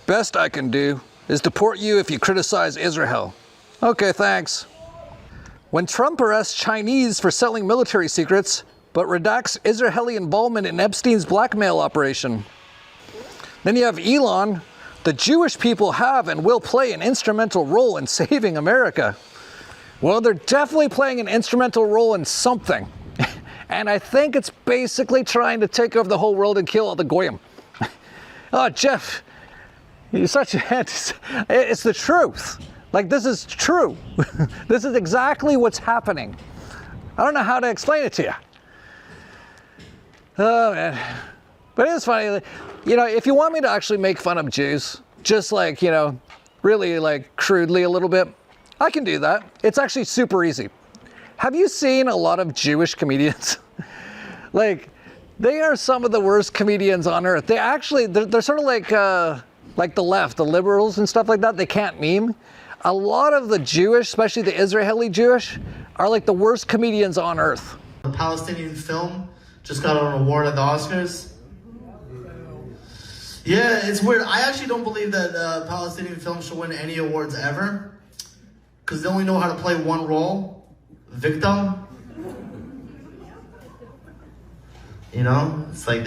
Speaker 2: Best I can do is deport you if you criticize Israel. Okay, thanks. When Trump arrests Chinese for selling military secrets, but redacts Israeli involvement in Epstein's blackmail operation. Then you have Elon. The Jewish people have and will play an instrumental role in saving America. Well, they're definitely playing an instrumental role in something. And I think it's basically trying to take over the whole world and kill all the goyim. Oh, Jeff, you're such a... It's the truth. Like, this is true. This is exactly what's happening. I don't know how to explain it to you. Oh, man. But it is funny, you know, if you want me to actually make fun of Jews, just like, you know, really like crudely a little bit, I can do that. It's actually super easy. Have you seen a lot of Jewish comedians? Like, they are some of the worst comedians on earth. They actually, they're sort of like the left, the liberals and stuff like that. They can't meme. A lot of the Jewish, especially the Israeli Jewish, are like the worst comedians on earth.
Speaker 18: The Palestinian film just got an award at the Oscars. Yeah, it's weird. I actually don't believe that Palestinian films should win any awards ever, because they only know how to play one role, victim. You know, it's like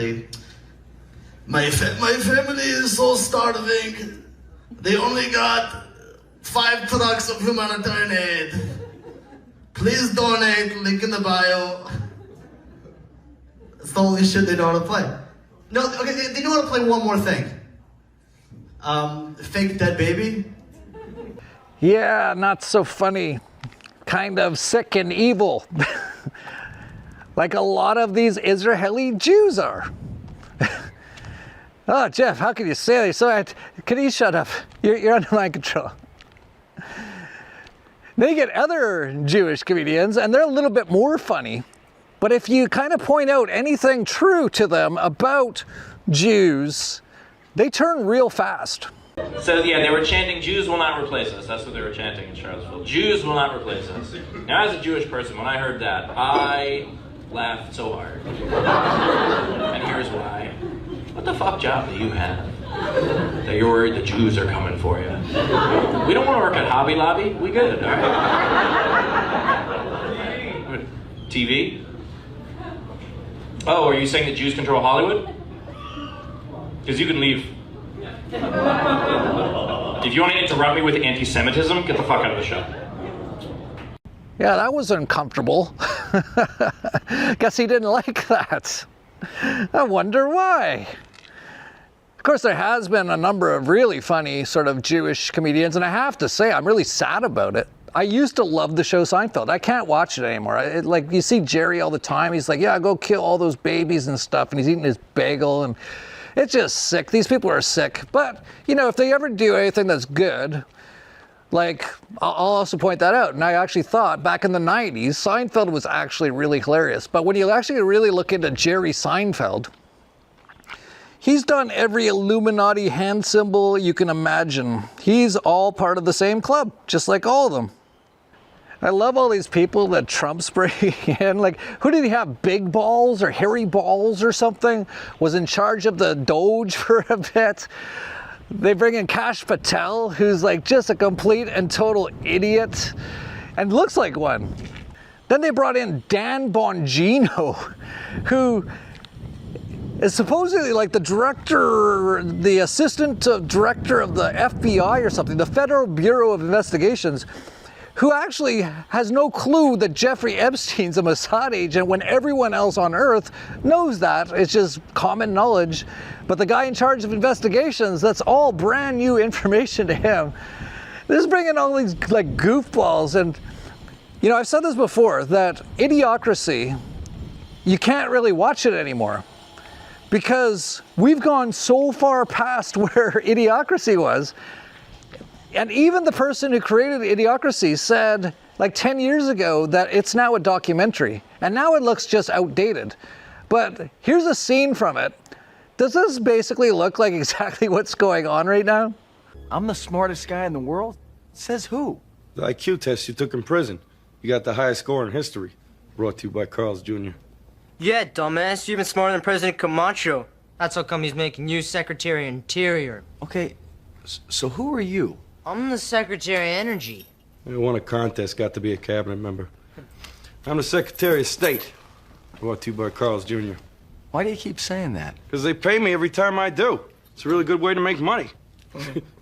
Speaker 18: my family is so starving. They only got 5 trucks of humanitarian aid. Please donate, link in the bio. It's the only shit they know how to play. No, okay, they know how to play one more thing. Fake dead baby.
Speaker 2: Yeah, not so funny. Kind of sick and evil. Like a lot of these Israeli Jews are. Oh, Jeff, how can you say that? So, can you shut up? You're under my control. Then you get other Jewish comedians, and they're a little bit more funny. But if you kind of point out anything true to them about Jews, they turn real fast.
Speaker 19: So yeah, they were chanting, Jews will not replace us. That's what they were chanting in Charlottesville. Jews will not replace us. Now, as a Jewish person, when I heard that, I laughed so hard. And here's why. What the fuck job do you have that you're worried the Jews are coming for you? We don't want to work at Hobby Lobby. We good, all right? TV? Oh, are you saying that Jews control Hollywood? Because you can leave. If you want to interrupt me with anti-Semitism, get the fuck out of the show.
Speaker 2: Yeah, that was uncomfortable. Guess he didn't like that. I wonder why. Of course, there has been a number of really funny sort of Jewish comedians, and I have to say, I'm really sad about it. I used to love the show Seinfeld. I can't watch it anymore. Like, you see Jerry all the time. He's like, yeah, go kill all those babies and stuff, and he's eating his bagel, and it's just sick. These people are sick. But, you know, if they ever do anything that's good, like, I'll also point that out. And I actually thought back in the 90s, Seinfeld was actually really hilarious. But when you actually really look into Jerry Seinfeld, he's done every Illuminati hand symbol you can imagine. He's all part of the same club, just like all of them. I love all these people that Trump's bringing in. Like, who did he have? Big Balls or Hairy Balls or something? Was in charge of the Doge for a bit. They bring in Kash Patel, who's like just a complete and total idiot and looks like one. Then they brought in Dan Bongino, who is supposedly like the director, the assistant director of the FBI or something, the Federal Bureau of Investigations, who actually has no clue that Jeffrey Epstein's a Mossad agent when everyone else on Earth knows that. It's just common knowledge. But the guy in charge of investigations, that's all brand new information to him. This is bringing all these like goofballs. And, you know, I've said this before, that Idiocracy, you can't really watch it anymore. Because we've gone so far past where Idiocracy was. And even the person who created Idiocracy said like 10 years ago that it's now a documentary. And now it looks just outdated. But here's a scene from it. Does this basically look like exactly what's going on right now?
Speaker 20: I'm the smartest guy in the world? Says who?
Speaker 21: The IQ test you took in prison. You got the highest score in history. Brought to you by Carl's Jr.
Speaker 22: Yeah, dumbass. You're even smarter than President Camacho. That's how come he's making you Secretary of Interior.
Speaker 20: Okay, so who are you?
Speaker 22: I'm the Secretary of Energy.
Speaker 21: I won a contest, got to be a cabinet member. I'm the Secretary of State. Brought to you by Carl's Jr.
Speaker 20: Why do you keep saying that?
Speaker 21: Because they pay me every time I do. It's a really good way to make money.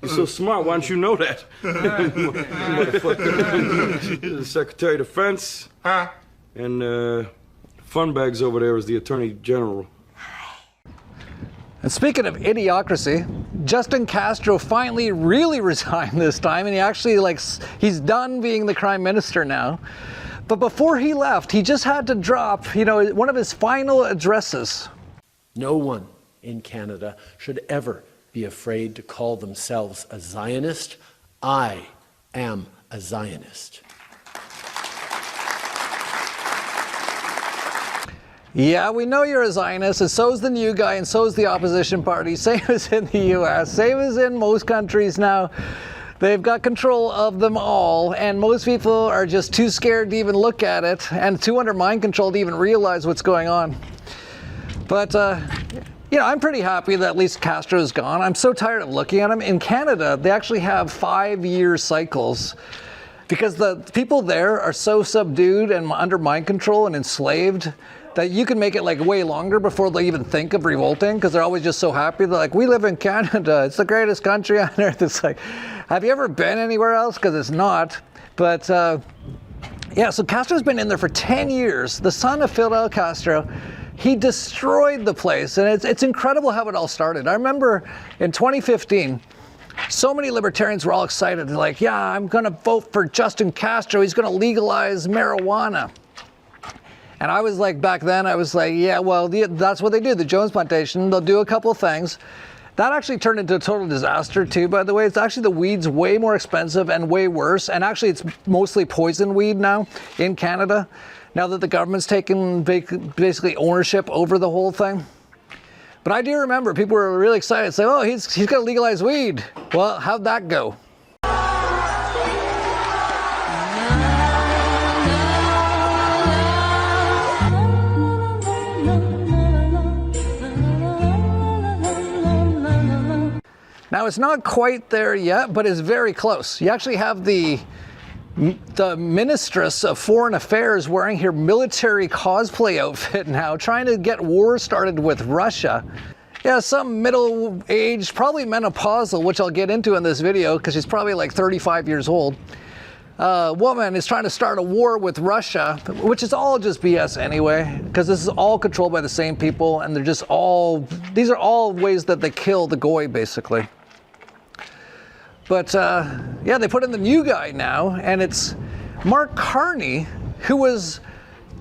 Speaker 21: You're so smart, why don't you know that? Motherfucker. The Secretary of Defense. And, Funbags over there is the Attorney General.
Speaker 2: And speaking of Idiocracy, Justin Castro finally really resigned this time, and he actually he's done being the Prime Minister now. But before he left, he just had to drop, you know, one of his final addresses.
Speaker 23: No one in Canada should ever be afraid to call themselves a Zionist. I am a Zionist.
Speaker 2: Yeah, we know you're a Zionist, and so's the new guy, and so's the opposition party. Same as in the US, same as in most countries now. They've got control of them all, and most people are just too scared to even look at it, and too under mind control to even realize what's going on. But, you know, I'm pretty happy that at least Castro's gone. I'm so tired of looking at him. In Canada, they actually have 5-year cycles, because the people there are so subdued and under mind control and enslaved that you can make it like way longer before they even think of revolting, because they're always just so happy. They're like, we live in Canada, it's the greatest country on earth. It's like, have you ever been anywhere else? Because it's not. But yeah, so Castro's been in there for 10 years. The son of Fidel Castro, he destroyed the place. And it's incredible how it all started. I remember in 2015, so many libertarians were all excited. They're like, yeah, I'm gonna vote for Justin Castro. He's gonna legalize marijuana. And I was like, back then, I was like, yeah, well, that's what they do, the Jones Plantation. They'll do a couple of things. That actually turned into a total disaster, too, by the way. It's actually the weed's way more expensive and way worse. And actually, it's mostly poison weed now in Canada, now that the government's taken basically ownership over the whole thing. But I do remember people were really excited, saying, oh, he's going to legalize weed. Well, how'd that go? Now, it's not quite there yet, but it's very close. You actually have the Ministress of Foreign Affairs wearing her military cosplay outfit now, trying to get war started with Russia. Yeah, some middle-aged, probably menopausal, which I'll get into in this video because she's probably like 35 years old. Woman is trying to start a war with Russia, which is all just BS anyway, because this is all controlled by the same people, and they're just all, these are all ways that they kill the Goy, basically. But yeah, they put in the new guy now, and it's Mark Carney, who was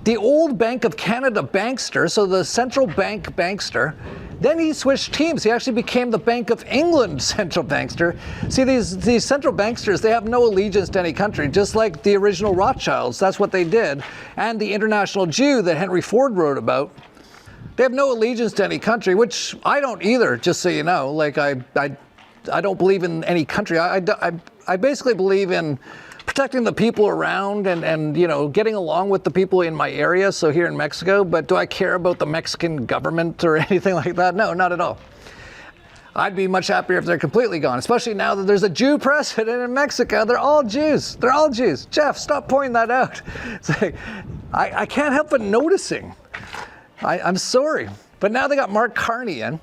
Speaker 2: the old Bank of Canada bankster, so the central bank bankster. Then he switched teams. He actually became the Bank of England central bankster. See, these central banksters, they have no allegiance to any country, just like the original Rothschilds. That's what they did. And the international Jew that Henry Ford wrote about. They have no allegiance to any country, which I don't either, just so you know. Like, I don't believe in any country. I basically believe in protecting the people around and you know, getting along with the people in my area, so here in Mexico. But do I care about the Mexican government or anything like that? No, not at all. I'd be much happier if they're completely gone, especially now that there's a Jew president in Mexico. They're all Jews. They're all Jews. Jeff, stop pointing that out. It's like, I can't help but noticing. I'm sorry. But now they got Mark Carney in,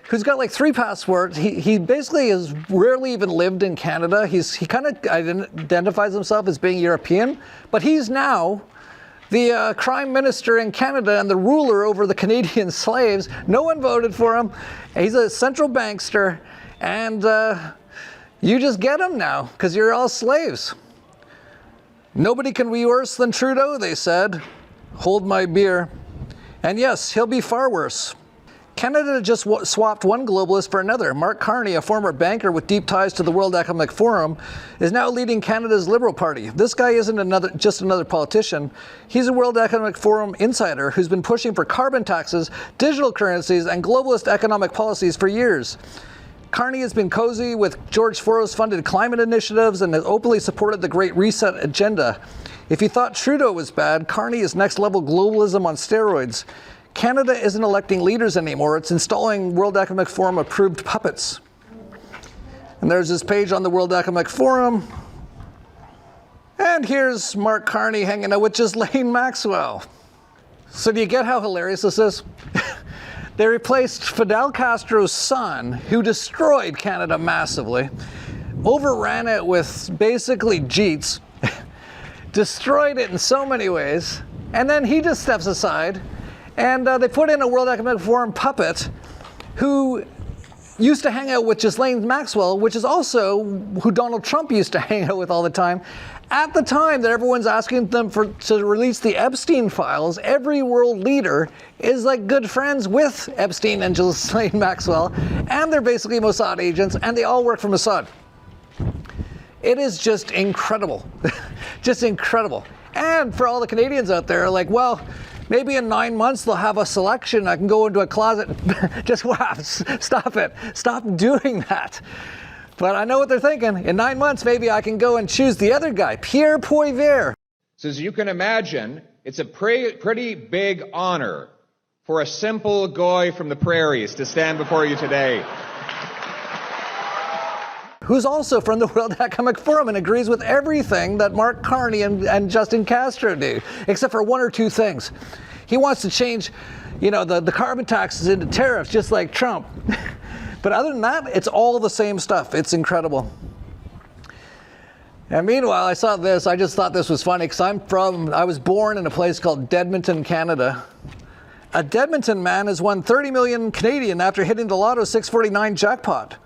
Speaker 2: who's got like 3 passports. He basically has rarely even lived in Canada. He kind of identifies himself as being European, but he's now the Prime Minister in Canada and the ruler over the Canadian slaves. No one voted for him. He's a central bankster, and you just get him now because you're all slaves. Nobody can be worse than Trudeau, they said. Hold my beer. And yes, he'll be far worse. Canada just swapped one globalist for another. Mark Carney, a former banker with deep ties to the World Economic Forum, is now leading Canada's Liberal Party. This guy isn't just another politician. He's a World Economic Forum insider who's been pushing for carbon taxes, digital currencies, and globalist economic policies for years. Carney has been cozy with George Soros-funded climate initiatives and has openly supported the Great Reset agenda. If you thought Trudeau was bad, Carney is next-level globalism on steroids. Canada isn't electing leaders anymore. It's installing World Economic Forum approved puppets. And there's this page on the World Economic Forum. And here's Mark Carney hanging out with Ghislaine Maxwell. So do you get how hilarious this is? They replaced Fidel Castro's son, who destroyed Canada massively, overran it with basically jeets, destroyed it in so many ways, and then he just steps aside. And they put in a World Economic Forum puppet who used to hang out with Ghislaine Maxwell, which is also who Donald Trump used to hang out with all the time. At the time that everyone's asking them to release the Epstein files, every world leader is like good friends with Epstein and Ghislaine Maxwell, and they're basically Mossad agents, and they all work for Mossad. It is just incredible. Just incredible. And for all the Canadians out there, like, well, maybe in 9 months they'll have a selection. I can go into a closet. Just wow, stop it. Stop doing that. But I know what they're thinking. In 9 months, maybe I can go and choose the other guy, Pierre Poilievre.
Speaker 1: So as you can imagine, it's a pretty big honor for a simple guy from the prairies to stand before you today.
Speaker 2: Who's also from the World Economic Forum and agrees with everything that Mark Carney and Justin Castro do, except for 1 or 2 things. He wants to change, you know, the carbon taxes into tariffs, just like Trump. But other than that, it's all the same stuff. It's incredible. And meanwhile, I saw this. I just thought this was funny because I was born in a place called Edmonton, Canada. A Edmonton man has won 30 million Canadian after hitting the Lotto 649 jackpot.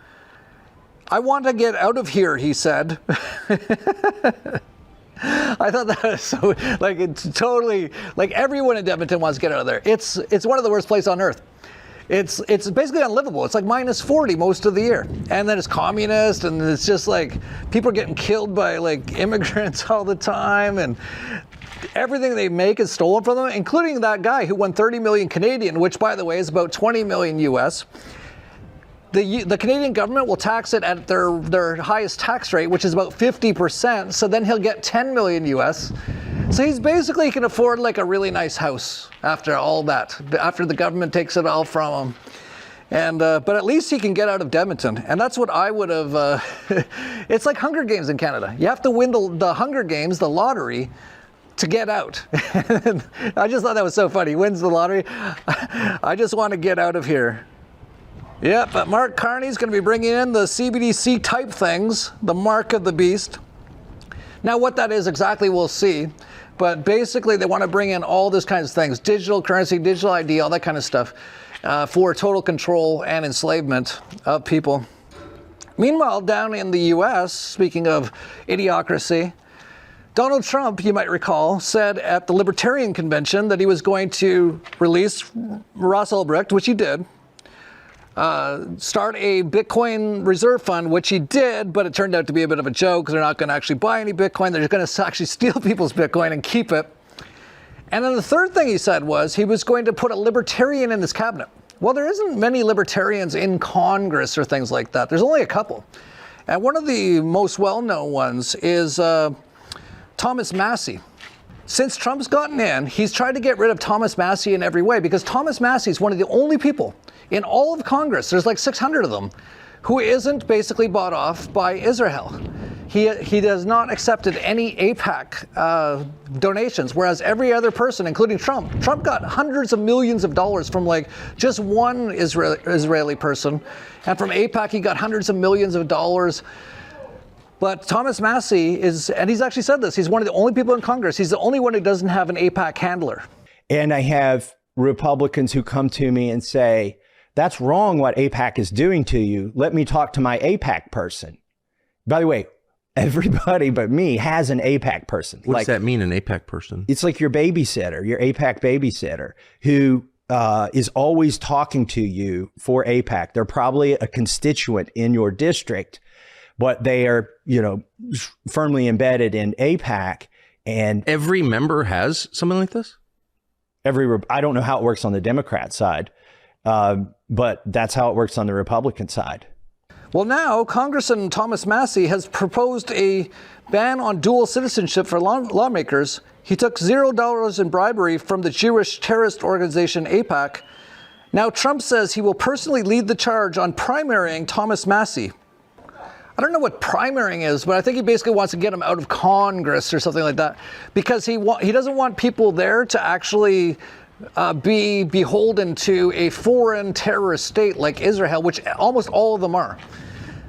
Speaker 2: I want to get out of here, he said. I thought that was so, like, it's totally, like, everyone in Edmonton wants to get out of there. It's one of the worst places on earth. It's basically unlivable. It's like minus 40 most of the year. And then it's communist, and it's just like people are getting killed by like immigrants all the time, and everything they make is stolen from them, including that guy who won 30 million Canadian, which by the way is about 20 million US. The Canadian government will tax it at their highest tax rate, which is about 50%. So then he'll get 10 million US. So he's basically can afford like a really nice house after all that, after the government takes it all from him. And but at least he can get out of Edmonton, and that's what I would have. It's like Hunger Games in Canada. You have to win the Hunger Games, the lottery, to get out. I just thought that was so funny. He wins the lottery. I just want to get out of here. Yeah, but Mark Carney's going to be bringing in the CBDC type things, the mark of the beast. Now, what that is exactly, we'll see. But basically, they want to bring in all these kinds of things, digital currency, digital ID, all that kind of stuff, for total control and enslavement of people. Meanwhile, down in the U.S., speaking of idiocracy, Donald Trump, you might recall, said at the Libertarian Convention that he was going to release Ross Ulbricht, which he did, start a Bitcoin reserve fund, which he did, but it turned out to be a bit of a joke because they're not going to actually buy any Bitcoin. They're going to actually steal people's Bitcoin and keep it. And then the third thing he said was he was going to put a libertarian in his cabinet. Well, there isn't many libertarians in Congress or things like that. There's only a couple. And one of the most well-known ones is Thomas Massie. Since Trump's gotten in, he's tried to get rid of Thomas Massie in every way because Thomas Massie is one of the only people in all of Congress, there's like 600 of them, who isn't basically bought off by Israel. He has not accepted any AIPAC donations, whereas every other person, including Trump got hundreds of millions of dollars from like just one Israeli person, and from AIPAC he got hundreds of millions of dollars. But Thomas Massie is, and he's actually said this, he's one of the only people in Congress, he's the only one who doesn't have an AIPAC handler.
Speaker 3: And I have Republicans who come to me and say, that's wrong what AIPAC is doing to you. Let me talk to my AIPAC person. By the way, everybody but me has an AIPAC person.
Speaker 4: What does that mean, an AIPAC person?
Speaker 3: It's like your babysitter, your AIPAC babysitter, who is always talking to you for AIPAC. They're probably a constituent in your district, but they are, you know, firmly embedded in AIPAC. And
Speaker 4: every member has something like this?
Speaker 3: I don't know how it works on the Democrat side, but that's how it works on the Republican side.
Speaker 2: Well, now Congressman Thomas Massie has proposed a ban on dual citizenship for lawmakers. He took $0 in bribery from the Jewish terrorist organization AIPAC. Now Trump says he will personally lead the charge on primarying Thomas Massie. I don't know what primarying is, but I think he basically wants to get him out of Congress or something like that, because he doesn't want people there to actually be beholden to a foreign terrorist state like Israel, which almost all of them are.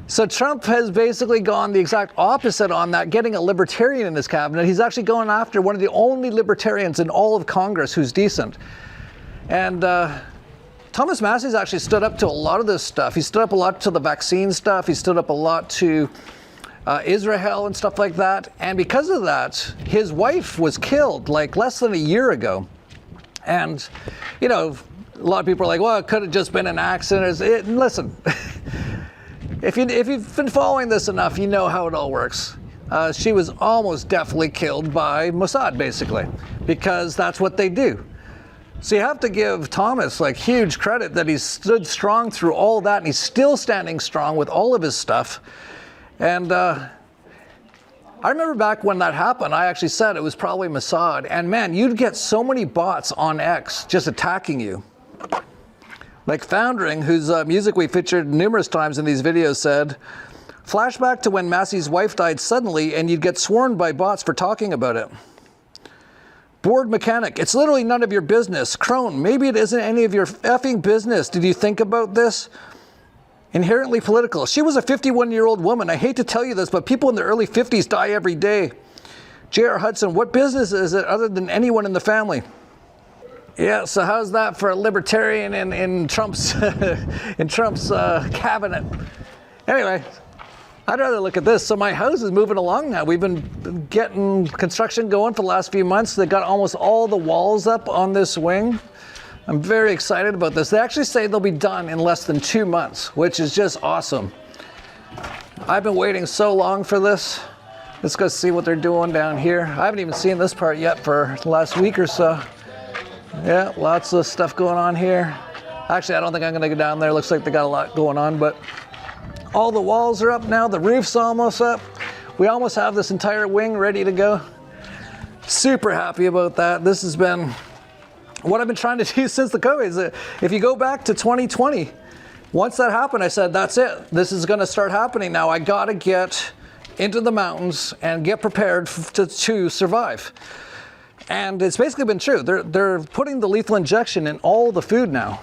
Speaker 2: So Trump has basically gone the exact opposite on that, getting a libertarian in his cabinet. He's actually going after one of the only libertarians in all of Congress who's decent. And Thomas Massie's actually stood up to a lot of this stuff. He stood up a lot to the vaccine stuff. He stood up a lot to Israel and stuff like that. And because of that, his wife was killed like less than a year ago. And, you know, a lot of people are like, well, it could have just been an accident. Listen, if you've been following this enough, you know how it all works. She was almost definitely killed by Mossad, basically, because that's what they do. So you have to give Thomas like huge credit that he's stood strong through all that, and he's still standing strong with all of his stuff. And I remember back when that happened, I actually said it was probably Mossad. And man, you'd get so many bots on X just attacking you. Like Foundering, whose music we featured numerous times in these videos, said, flashback to when Massie's wife died suddenly and you'd get swarmed by bots for talking about it. Bored Mechanic, it's literally none of your business. Crone, maybe it isn't any of your effing business. Did you think about this? Inherently political. She was a 51-year-old woman. I hate to tell you this, but people in their early 50s die every day. J.R. Hudson, what business is it other than anyone in the family? Yeah, so how's that for a libertarian in Trump's in Trump's cabinet? Anyway, I'd rather look at this. So my house is moving along now. We've been getting construction going for the last few months. They got almost all the walls up on this wing. I'm very excited about this. They actually say they'll be done in less than 2 months, which is just awesome. I've been waiting so long for this. Let's go see what they're doing down here. I haven't even seen this part yet for the last week or so. Yeah, lots of stuff going on here. Actually, I don't think I'm going to go down there. Looks like they got a lot going on, but all the walls are up now. The roof's almost up. We almost have this entire wing ready to go. Super happy about that. This has been what I've been trying to do since the COVID. If you go back to 2020, once that happened, I said, that's it. This is going to start happening now. I got to get into the mountains and get prepared to survive. And it's basically been true. They're putting the lethal injection in all the food now.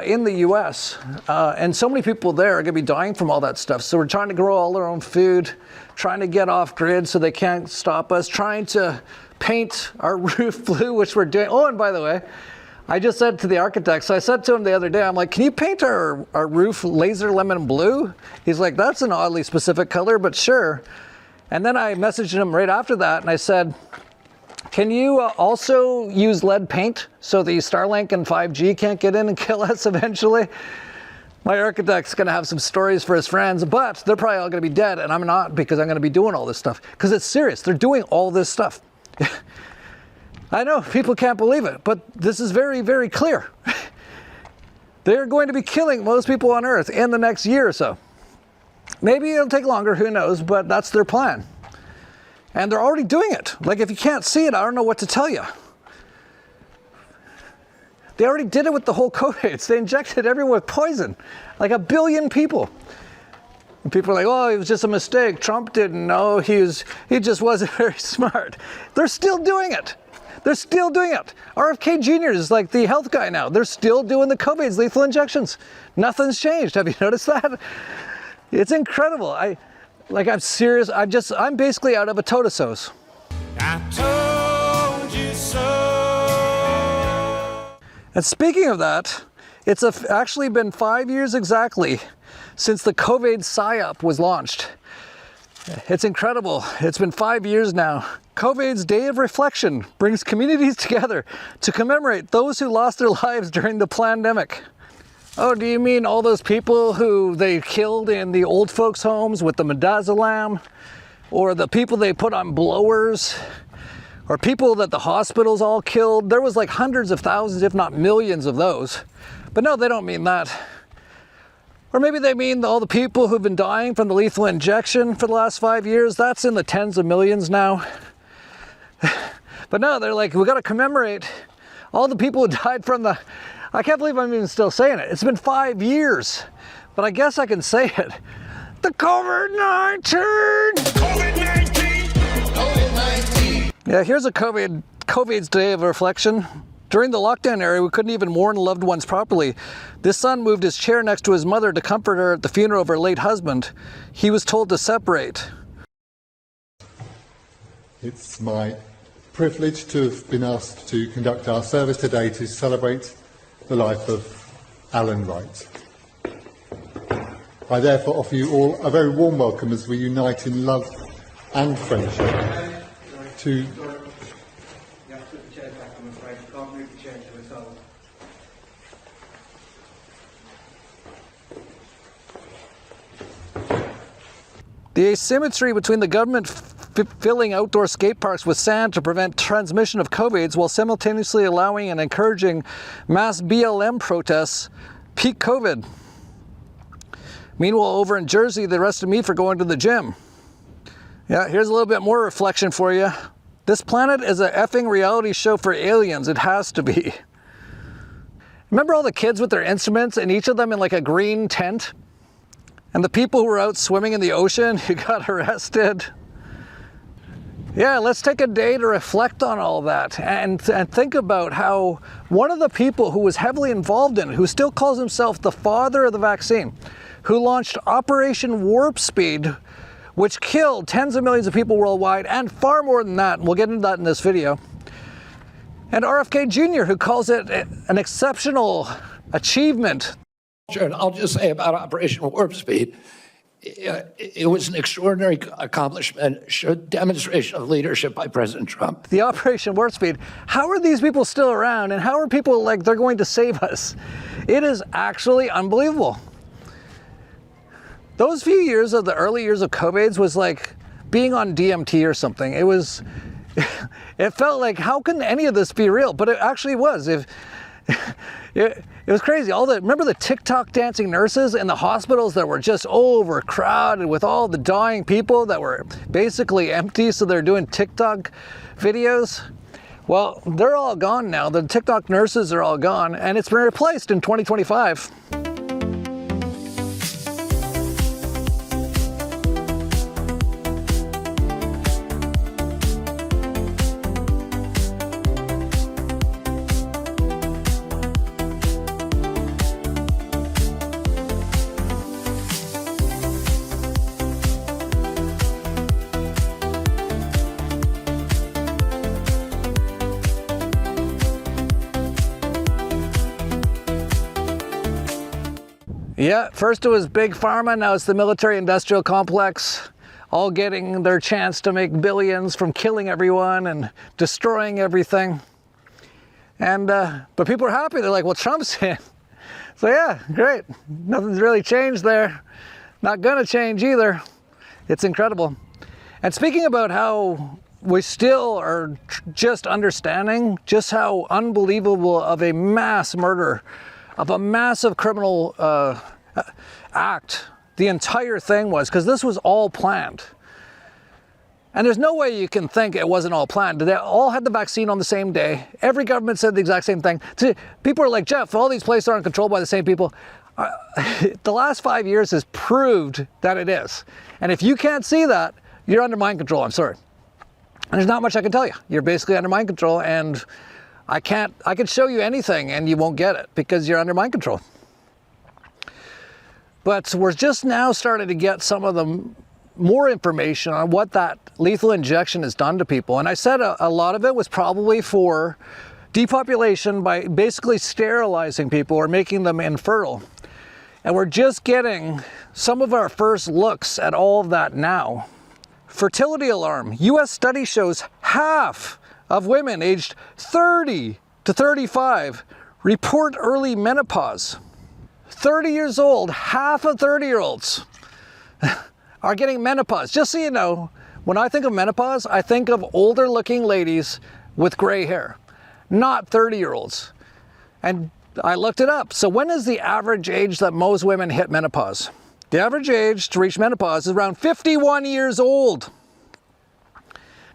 Speaker 2: in the U.S. And so many people there are going to be dying from all that stuff. So we're trying to grow all our own food, trying to get off grid so they can't stop us, trying to paint our roof blue, which we're doing. Oh, and by the way, I just said to the architects, I said to him the other day, I'm like, can you paint our roof laser lemon blue? He's like, that's an oddly specific color, but sure. And then I messaged him right after that and I said, can you also use lead paint so the Starlink and 5G can't get in and kill us eventually? My architect's gonna have some stories for his friends, but they're probably all gonna be dead, and I'm not, because I'm gonna be doing all this stuff. Because it's serious, they're doing all this stuff. I know, people can't believe it, but this is very, very clear. They're going to be killing most people on Earth in the next year or so. Maybe it'll take longer, who knows, but that's their plan. And they're already doing it. Like, if you can't see it, I don't know what to tell you. They already did it with the whole COVID. They injected everyone with poison, like 1 billion people. And people are like, oh, it was just a mistake. Trump didn't know. He just wasn't very smart. They're still doing it. They're still doing it. RFK Jr. is like the health guy now. They're still doing the COVID's lethal injections. Nothing's changed. Have you noticed that? It's incredible. I'm serious. I'm basically out of a totosos.
Speaker 6: I told you so.
Speaker 2: And speaking of that, it's actually been 5 years exactly since the COVID PSYOP was launched. It's incredible. It's been 5 years now. COVID's Day of Reflection brings communities together to commemorate those who lost their lives during the pandemic. Oh, do you mean all those people who they killed in the old folks' homes with the midazolam? Or the people they put on blowers? Or people that the hospitals all killed? There was like hundreds of thousands, if not millions of those. But no, they don't mean that. Or maybe they mean all the people who've been dying from the lethal injection for the last 5 years. That's in the tens of millions now. But no, they're like, we got to commemorate all the people who died from the... I can't believe I'm even still saying it. It's been 5 years, but I guess I can say it. The COVID-19! COVID-19! COVID-19! Yeah, here's a COVID's Day of Reflection. During the lockdown era, we couldn't even mourn loved ones properly. This son moved his chair next to his mother to comfort her at the funeral of her late husband. He was told to separate.
Speaker 5: It's my privilege to have been asked to conduct our service today to celebrate the life of Alan Wright. I therefore offer you all a very warm welcome as we unite in love and friendship to...
Speaker 2: The asymmetry between the government filling outdoor skate parks with sand to prevent transmission of COVIDs while simultaneously allowing and encouraging mass BLM protests peak COVID. Meanwhile, over in Jersey, they arrested me for going to the gym. Yeah, here's a little bit more reflection for you. This planet is a effing reality show for aliens. It has to be. Remember all the kids with their instruments and each of them in like a green tent? And the people who were out swimming in the ocean who got arrested? Yeah, let's take a day to reflect on all that and think about how one of the people who was heavily involved in it, who still calls himself the father of the vaccine, who launched Operation Warp Speed, which killed tens of millions of people worldwide and far more than that, and we'll get into that in this video, and RFK Jr., who calls it an exceptional achievement.
Speaker 7: Sure, and I'll just say about Operation Warp Speed, it was an extraordinary accomplishment, a demonstration of leadership by President Trump.
Speaker 2: The Operation Warp Speed, how are these people still around and how are people like they're going to save us? It is actually unbelievable. Those few years of the early years of COVID's was like being on DMT or something. It was, it felt like, how can any of this be real? But it actually was. It was crazy. Remember the TikTok dancing nurses in the hospitals that were just overcrowded with all the dying people that were basically empty, so they're doing TikTok videos? Well, they're all gone now. The TikTok nurses are all gone, and it's been replaced in 2025. Yeah, first it was Big Pharma, now it's the military-industrial complex, all getting their chance to make billions from killing everyone and destroying everything. And but people are happy. They're like, well, Trump's in. So yeah, great. Nothing's really changed there. Not gonna change either. It's incredible. And speaking about how we still are just understanding just how unbelievable of a mass murder, of a massive criminal act the entire thing was, because this was all planned. And there's no way you can think it wasn't all planned. They all had the vaccine on the same day. Every government said the exact same thing. People are like, Jeff, all these places aren't controlled by the same people. The last 5 years has proved that it is. And if you can't see that, you're under mind control, I'm sorry. And there's not much I can tell you. You're basically under mind control, and I can show you anything and you won't get it because you're under mind control. But we're just now starting to get some of the more information on what that lethal injection has done to people. And I said a lot of it was probably for depopulation by basically sterilizing people or making them infertile. And we're just getting some of our first looks at all of that now. Fertility alarm. US study shows half of women aged 30 to 35 report early menopause. 30 years old, half of 30-year-olds are getting menopause. Just so you know, when I think of menopause, I think of older looking ladies with gray hair, not 30-year-olds. And I looked it up. So when is the average age that most women hit menopause? The average age to reach menopause is around 51 years old.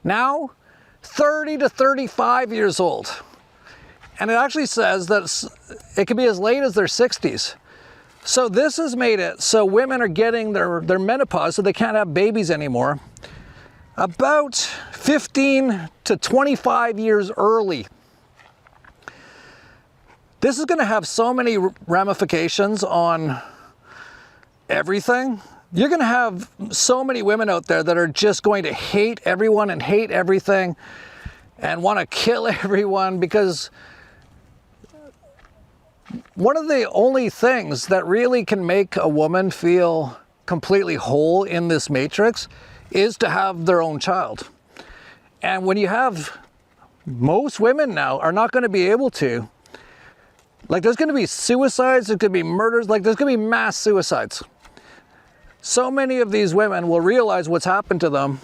Speaker 2: Now, 30 to 35 years old. And it actually says that it could be as late as their 60s. So this has made it so women are getting their menopause, so they can't have babies anymore, about 15 to 25 years early. This is going to have so many ramifications on everything. You're going to have so many women out there that are just going to hate everyone and hate everything and want to kill everyone, because one of the only things that really can make a woman feel completely whole in this matrix is to have their own child. And when you have, most women now are not going to be able to. Like, there's going to be suicides, there's going to be murders, like there's going to be mass suicides. So many of these women will realize what's happened to them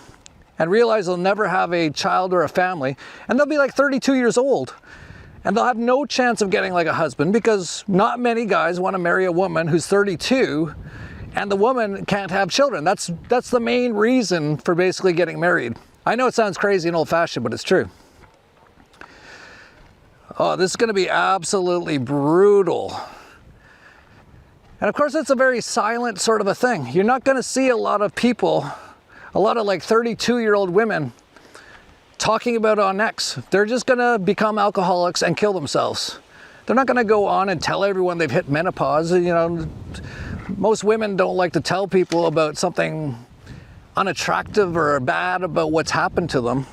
Speaker 2: and realize they'll never have a child or a family, and they'll be like 32 years old. And they'll have no chance of getting like a husband, because not many guys want to marry a woman who's 32 and the woman can't have children. That's the main reason for basically getting married. I know it sounds crazy and old-fashioned, but it's true. Oh, this is going to be absolutely brutal. And of course, it's a very silent sort of a thing. You're not going to see a lot of people, a lot of like 32-year-old women talking about it on X. They're just going to become alcoholics and kill themselves. They're not going to go on and tell everyone they've hit menopause. You know, most women don't like to tell people about something unattractive or bad about what's happened to them.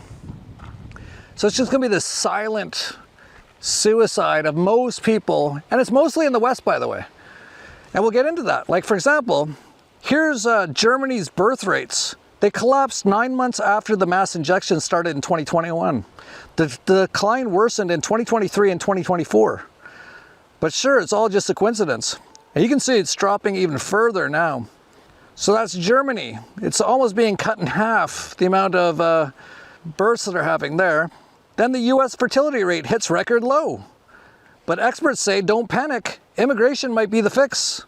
Speaker 2: So it's just going to be this silent suicide of most people, and it's mostly in the West, by the way. And we'll get into that. Like, for example, here's Germany's birth rates. They collapsed 9 months after the mass injection started in 2021. The decline worsened in 2023 and 2024. But sure, it's all just a coincidence. And you can see it's dropping even further now. So that's Germany. It's almost being cut in half, the amount of births that are having there. Then the US fertility rate hits record low. But experts say don't panic. Immigration might be the fix.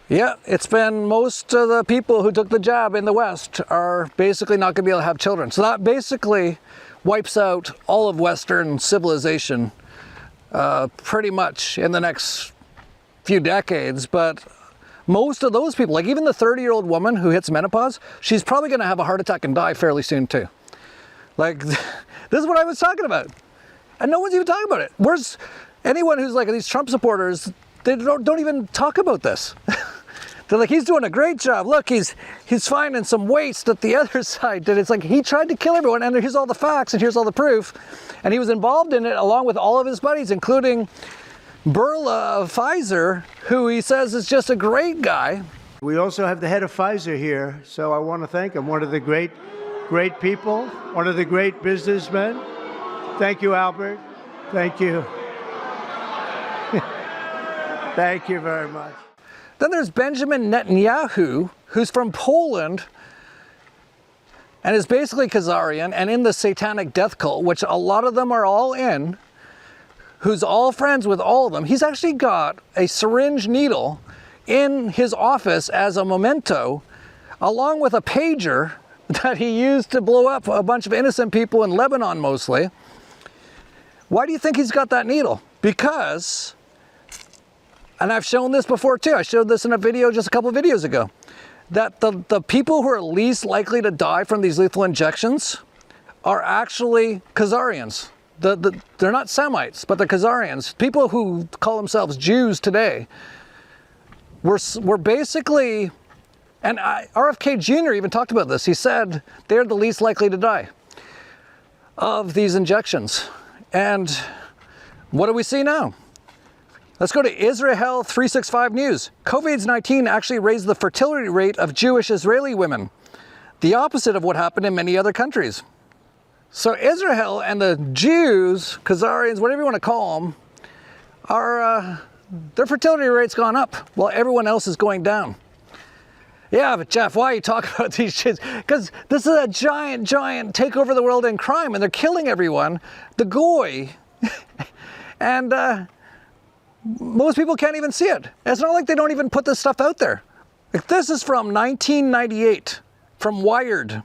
Speaker 2: Yeah, it's been most of the people who took the jab in the West are basically not going to be able to have children. So that basically wipes out all of Western civilization pretty much in the next few decades. But most of those people, like even the 30-year-old woman who hits menopause, she's probably going to have a heart attack and die fairly soon too. Like, this is what I was talking about. And no one's even talking about it. Where's anyone who's like these Trump supporters? They don't even talk about this. They're like, he's doing a great job. Look, he's finding some waste at the other side. And it's like, he tried to kill everyone, and here's all the facts, and here's all the proof. And he was involved in it along with all of his buddies, including Burla of Pfizer, who he says is just a great guy.
Speaker 8: We also have the head of Pfizer here, so I want to thank him. One of the great people, one of the great businessmen. Thank you, Albert. Thank you. Thank you very much.
Speaker 2: Then there's Benjamin Netanyahu, who's from Poland and is basically Khazarian and in the Satanic death cult, which a lot of them are all in, who's all friends with all of them. He's actually got a syringe needle in his office as a memento, along with a pager that he used to blow up a bunch of innocent people in Lebanon mostly. Why do you think he's got that needle? Because, and I've shown this before too, I showed this in a video just a couple of videos ago, that the people who are least likely to die from these lethal injections are actually Khazarians. They're not Semites, but they're Khazarians. People who call themselves Jews today were basically, and RFK Jr. even talked about this. He said they're the least likely to die of these injections. And what do we see now? Let's go to Israel 365 News. COVID-19 actually raised the fertility rate of Jewish Israeli women, the opposite of what happened in many other countries. So Israel and the Jews, Khazarians, whatever you want to call them, are, their fertility rate's gone up while everyone else is going down. Yeah, but Jeff, why are you talking about these shits? Because this is a giant take over the world in crime, and they're killing everyone. The goy. And most people can't even see it. It's not like they don't even put this stuff out there. Like, this is from 1998, from Wired.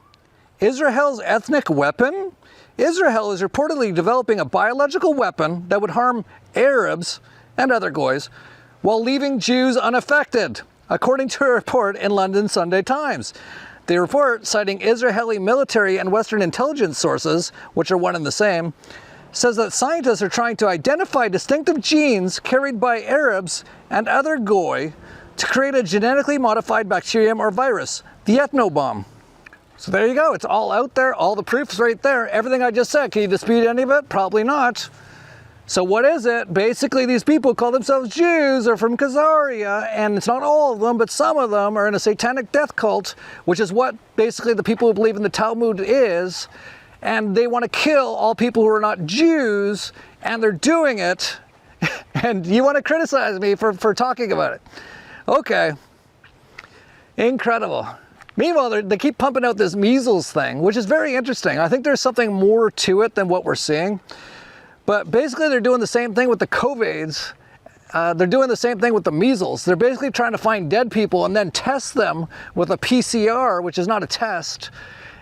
Speaker 2: Israel's ethnic weapon? Israel is reportedly developing a biological weapon that would harm Arabs and other goys while leaving Jews unaffected, according to a report in London Sunday Times. The report, citing Israeli military and Western intelligence sources, which are one and the same, says that scientists are trying to identify distinctive genes carried by Arabs and other goy to create a genetically modified bacterium or virus, the ethnobomb. So there you go, it's all out there, all the proof's right there, everything I just said. Can you dispute any of it? Probably not. So what is it? Basically, these people call themselves Jews, are from Khazaria, and it's not all of them, but some of them are in a satanic death cult, which is what basically the people who believe in the Talmud is, and they want to kill all people who are not Jews, and they're doing it, and you want to criticize me for talking about it. Okay. Incredible. Meanwhile, they keep pumping out this measles thing, which is very interesting. I think there's something more to it than what we're seeing. But basically, they're doing the same thing with the COVIDs. They're doing the same thing with the measles. They're basically trying to find dead people and then test them with a PCR, which is not a test,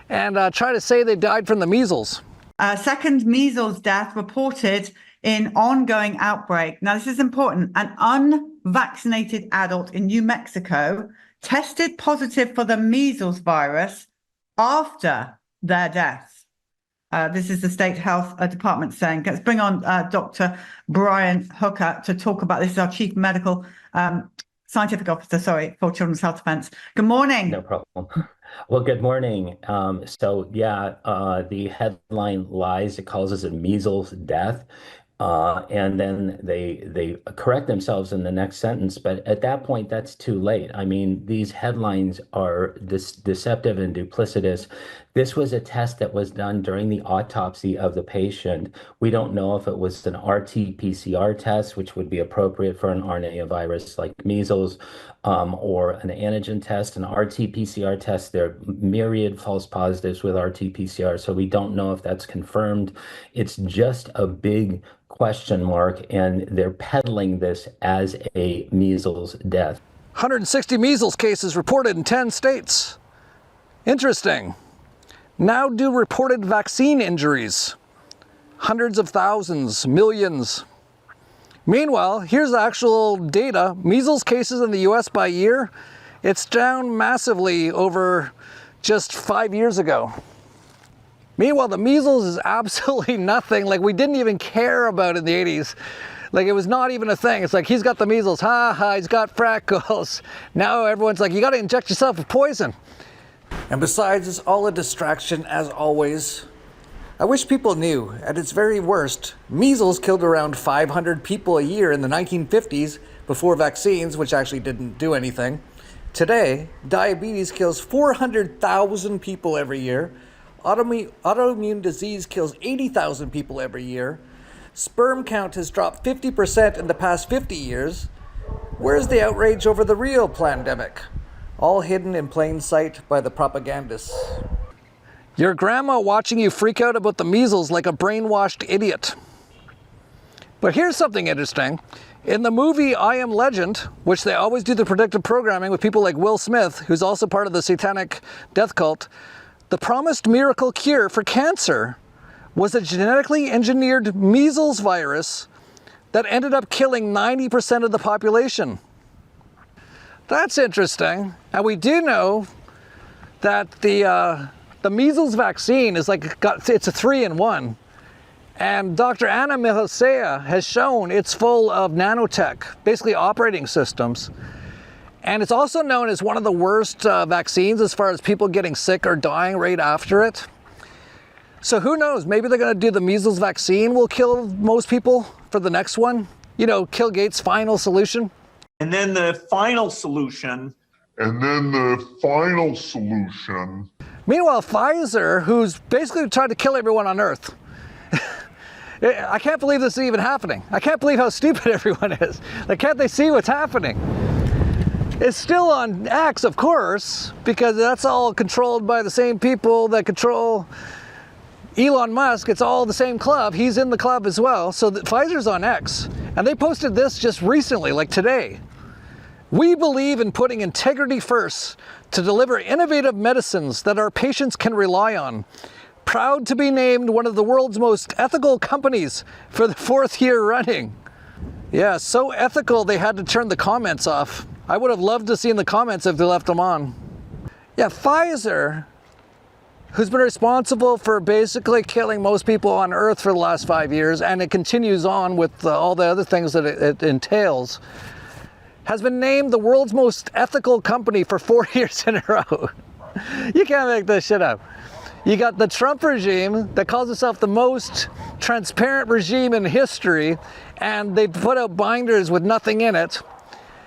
Speaker 2: and try to say they died from the measles.
Speaker 9: Second measles death reported in ongoing outbreak. Now, this is important. An unvaccinated adult in New Mexico tested positive for the measles virus after their death. This is the state health department saying. Let's bring on Dr. Brian Hooker to talk about this. Is our chief medical scientific officer, for Children's Health Defense. Good morning.
Speaker 12: No problem. Well, good morning. The headline lies. It calls us a measles death. And then they correct themselves in the next sentence. But at that point, that's too late. I mean, these headlines are deceptive and duplicitous. This was a test that was done during the autopsy of the patient. We don't know if it was an RT-PCR test, which would be appropriate for an RNA virus like measles, or an antigen test. An RT-PCR test, there are myriad false positives with RT-PCR, so we don't know if that's confirmed. It's just a big question mark, and they're peddling this as a measles death.
Speaker 2: 160 measles cases reported in 10 states. Interesting. Now do reported vaccine injuries. Hundreds of thousands, millions. Meanwhile, here's the actual data. Measles cases in the US by year, it's down massively over just 5 years ago. Meanwhile, the measles is absolutely nothing. Like, we didn't even care about it in the 80s. Like, it was not even a thing. It's like, he's got the measles, ha ha, he's got freckles. Now everyone's like, you gotta inject yourself with poison. And besides, it's all a distraction as always. I wish people knew, at its very worst, measles killed around 500 people a year in the 1950s before vaccines, which actually didn't do anything. Today, diabetes kills 400,000 people every year. Autoimmune disease kills 80,000 people every year. Sperm count has dropped 50% in the past 50 years. Where's the outrage over the real pandemic? All hidden in plain sight by the propagandists. Your grandma watching you freak out about the measles like a brainwashed idiot. But here's something interesting. In the movie I Am Legend, which they always do the predictive programming with people like Will Smith, who's also part of the Satanic death cult, the promised miracle cure for cancer was a genetically engineered measles virus that ended up killing 90% of the population. That's interesting. And we do know that the measles vaccine is it's a 3-in-1. And Dr. Anna Mihosea has shown it's full of nanotech, basically operating systems. And it's also known as one of the worst vaccines as far as people getting sick or dying right after it. So who knows, maybe they're gonna do the measles vaccine will kill most people for the next one. You know, Kill Gates' final solution.
Speaker 10: And then the final solution.
Speaker 2: Meanwhile, Pfizer, who's basically tried to kill everyone on Earth. I can't believe this is even happening. I can't believe how stupid everyone is. Like, can't they see what's happening? It's still on X, of course, because that's all controlled by the same people that control Elon Musk. It's all the same club. He's in the club as well. So Pfizer's on X. And they posted this just recently, like today. We believe in putting integrity first to deliver innovative medicines that our patients can rely on. Proud to be named one of the world's most ethical companies for the 4th year running. Yeah, so ethical they had to turn the comments off. I would have loved to see in the comments if they left them on. Yeah, Pfizer, who's been responsible for basically killing most people on Earth for the last 5 years, and it continues on with all the other things that it entails, has been named the world's most ethical company for 4 years in a row. You can't make this shit up. You got the Trump regime that calls itself the most transparent regime in history, and they put out binders with nothing in it.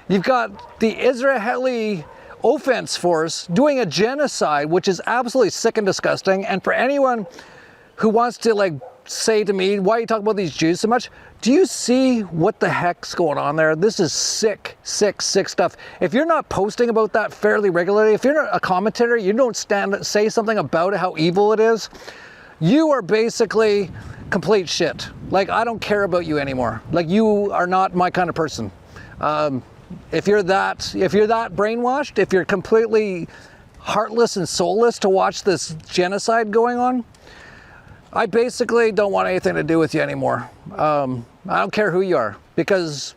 Speaker 2: You've got the Israeli Offense Force doing a genocide, which is absolutely sick and disgusting. And for anyone who wants to say to me, why are you talking about these Jews so much? Do you see what the heck's going on there? This is sick, sick, sick stuff. If you're not posting about that fairly regularly, if you're not a commentator, you don't say something about it, how evil it is, you are basically complete shit. Like, I don't care about you anymore. Like, you are not my kind of person. If you're that brainwashed, if you're completely heartless and soulless to watch this genocide going on, I basically don't want anything to do with you anymore. I don't care who you are, because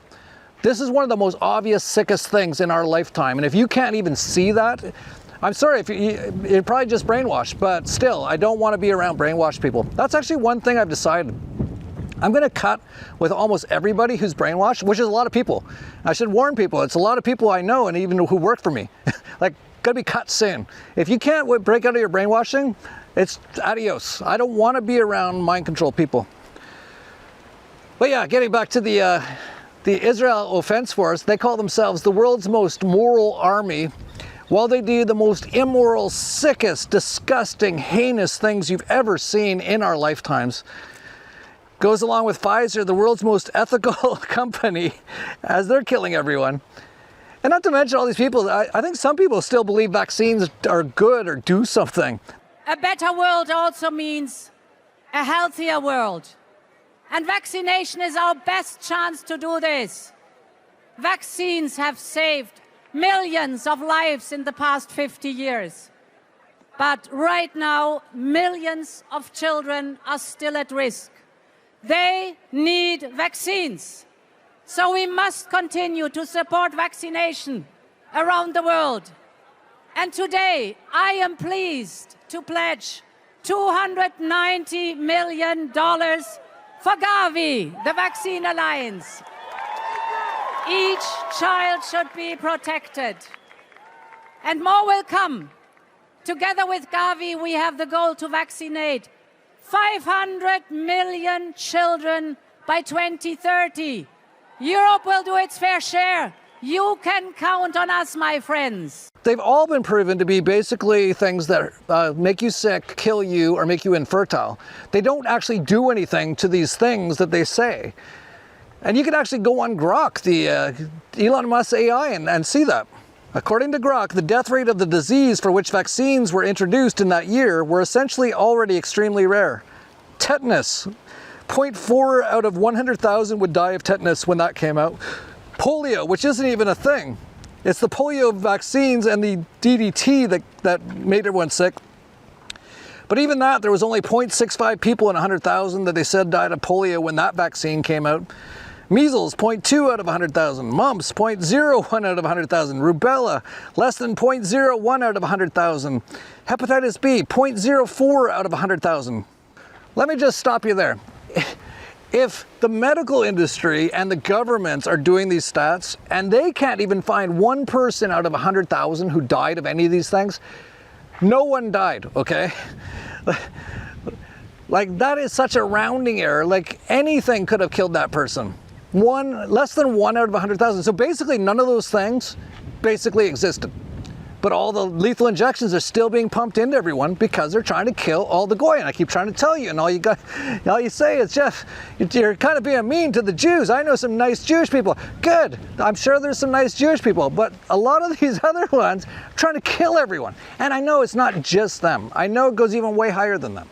Speaker 2: this is one of the most obvious, sickest things in our lifetime. And if you can't even see that, I'm sorry, if you're probably just brainwashed, but still, I don't want to be around brainwashed people. That's actually one thing I've decided. I'm going to cut with almost everybody who's brainwashed, which is a lot of people. I should warn people, it's a lot of people I know and even who work for me. Like, got to be cut soon. If you can't break out of your brainwashing, it's adios. I don't want to be around mind control people. But yeah, getting back to the Israel Offense Force, they call themselves the world's most moral army, while they do the most immoral, sickest, disgusting, heinous things you've ever seen in our lifetimes. Goes along with Pfizer, the world's most ethical company, as they're killing everyone. And not to mention all these people, I think some people still believe vaccines are good or do something.
Speaker 11: A better world also means a healthier world. And vaccination is our best chance to do this. Vaccines have saved millions of lives in the past 50 years. But right now, millions of children are still at risk. They need vaccines. So we must continue to support vaccination around the world. And today, I am pleased to pledge $290 million for Gavi, the Vaccine Alliance. Each child should be protected. And more will come. Together with Gavi, we have the goal to vaccinate 500 million children by 2030. Europe will do its fair share. You can count on us, my friends.
Speaker 2: They've all been proven to be basically things that make you sick, kill you, or make you infertile. They don't actually do anything to these things that they say. And you can actually go on Grok, the Elon Musk AI, and see that. According to Grok, the death rate of the disease for which vaccines were introduced in that year were essentially already extremely rare. Tetanus. 0.4 out of 100,000 would die of tetanus when that came out. Polio, which isn't even a thing. It's the polio vaccines and the DDT that made everyone sick. But even that, there was only 0.65 people in 100,000 that they said died of polio when that vaccine came out. Measles, 0.2 out of 100,000. Mumps, 0.01 out of 100,000. Rubella, less than 0.01 out of 100,000. Hepatitis B, 0.04 out of 100,000. Let me just stop you there. If the medical industry and the governments are doing these stats and they can't even find one person out of 100,000 who died of any of these things, no one died, okay? Like, that is such a rounding error. Like, anything could have killed that person. Less than 1 out of 100,000. So basically none of those things basically existed. But all the lethal injections are still being pumped into everyone because they're trying to kill all the goy. And I keep trying to tell you, and all you say is, Jeff, you're kind of being mean to the Jews. I know some nice Jewish people. Good. I'm sure there's some nice Jewish people. But a lot of these other ones are trying to kill everyone. And I know it's not just them. I know it goes even way higher than them.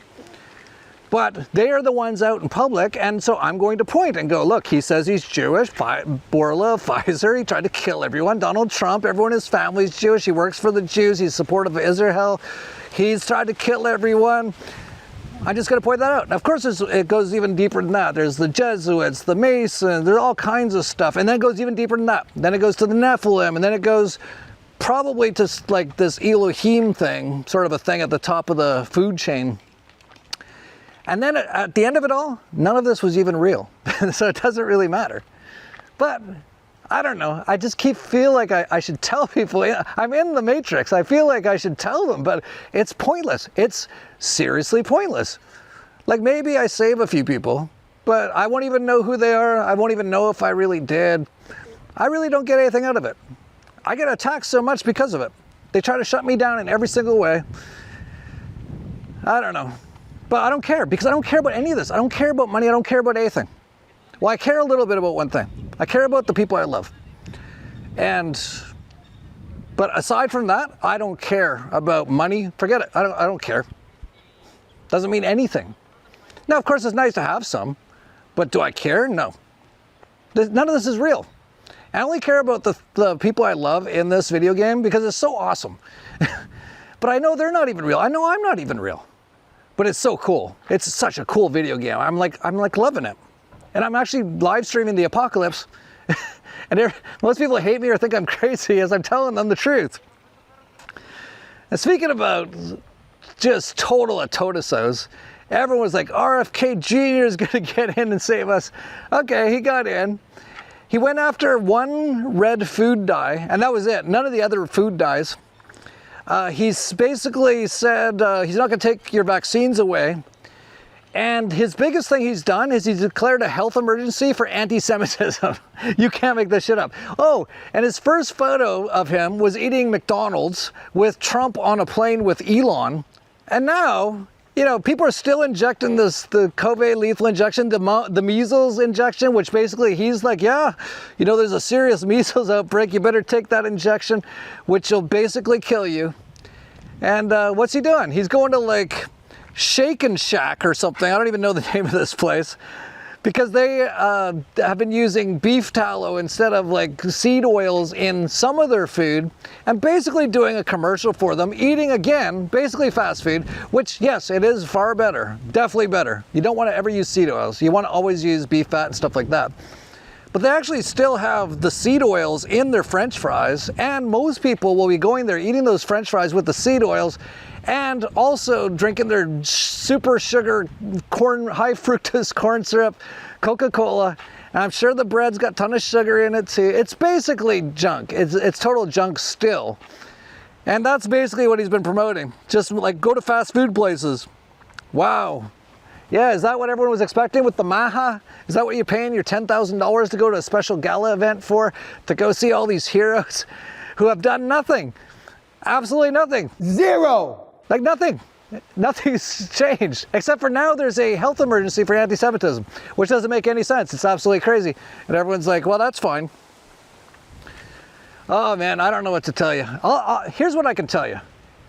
Speaker 2: But they are the ones out in public, and so I'm going to point and go, look, he says he's Jewish, Borla, Pfizer, he tried to kill everyone. Donald Trump, everyone in his family is Jewish, he works for the Jews, he's supportive of Israel, he's tried to kill everyone. I'm just going to point that out. Now, of course, it goes even deeper than that. There's the Jesuits, the Masons, there's all kinds of stuff, and then it goes even deeper than that. Then it goes to the Nephilim, and then it goes probably to like this Elohim thing, sort of a thing at the top of the food chain. And then at the end of it all, none of this was even real. So it doesn't really matter. But I don't know. I just feel like I should tell people. I'm in the Matrix. I feel like I should tell them, but it's pointless. It's seriously pointless. Like, maybe I save a few people, but I won't even know who they are. I won't even know if I really did. I really don't get anything out of it. I get attacked so much because of it. They try to shut me down in every single way. I don't know. But I don't care, because I don't care about any of this. I don't care about money. I don't care about anything. Well, I care a little bit about one thing. I care about the people I love. But aside from that, I don't care about money. Forget it. I don't care. Doesn't mean anything. Now, of course, it's nice to have some, but do I care? No. None of this is real. I only care about the people I love in this video game because it's so awesome. But I know they're not even real. I know I'm not even real. But it's so cool. It's such a cool video game. I'm like loving it. And I'm actually live streaming the apocalypse. And most people hate me or think I'm crazy as I'm telling them the truth. And speaking about just total atotosos, everyone was like, RFK Jr. is gonna get in and save us. Okay, he got in. He went after one red food dye, and that was it. None of the other food dyes. He's basically said he's not going to take your vaccines away. And his biggest thing he's done is he's declared a health emergency for anti-Semitism. You can't make this shit up. Oh, and his first photo of him was eating McDonald's with Trump on a plane with Elon. And now, you know, people are still injecting the COVID lethal injection, the measles injection, which basically he's like, yeah, you know, there's a serious measles outbreak. You better take that injection, which will basically kill you. And what's he doing? He's going to like Shake and Shack or something. I don't even know the name of this place. Because they have been using beef tallow instead of like seed oils in some of their food, and basically doing a commercial for them, eating again, basically fast food, which yes, it is far better, definitely better. You don't want to ever use seed oils. You want to always use beef fat and stuff like that. But they actually still have the seed oils in their French fries, and most people will be going there eating those French fries with the seed oils, and also drinking their super sugar corn, high fructose corn syrup, Coca-Cola. And I'm sure the bread's got a ton of sugar in it too. It's basically junk. It's total junk still. And that's basically what he's been promoting. Just like go to fast food places. Wow. Yeah, is that what everyone was expecting with the Maha? Is that what you're paying your $10,000 to go to a special gala event for? To go see all these heroes who have done nothing? Absolutely nothing. Zero. Like nothing. Nothing's changed. Except for now there's a health emergency for anti-Semitism, which doesn't make any sense. It's absolutely crazy. And everyone's like, well, that's fine. Oh man, I don't know what to tell you. Here's what I can tell you,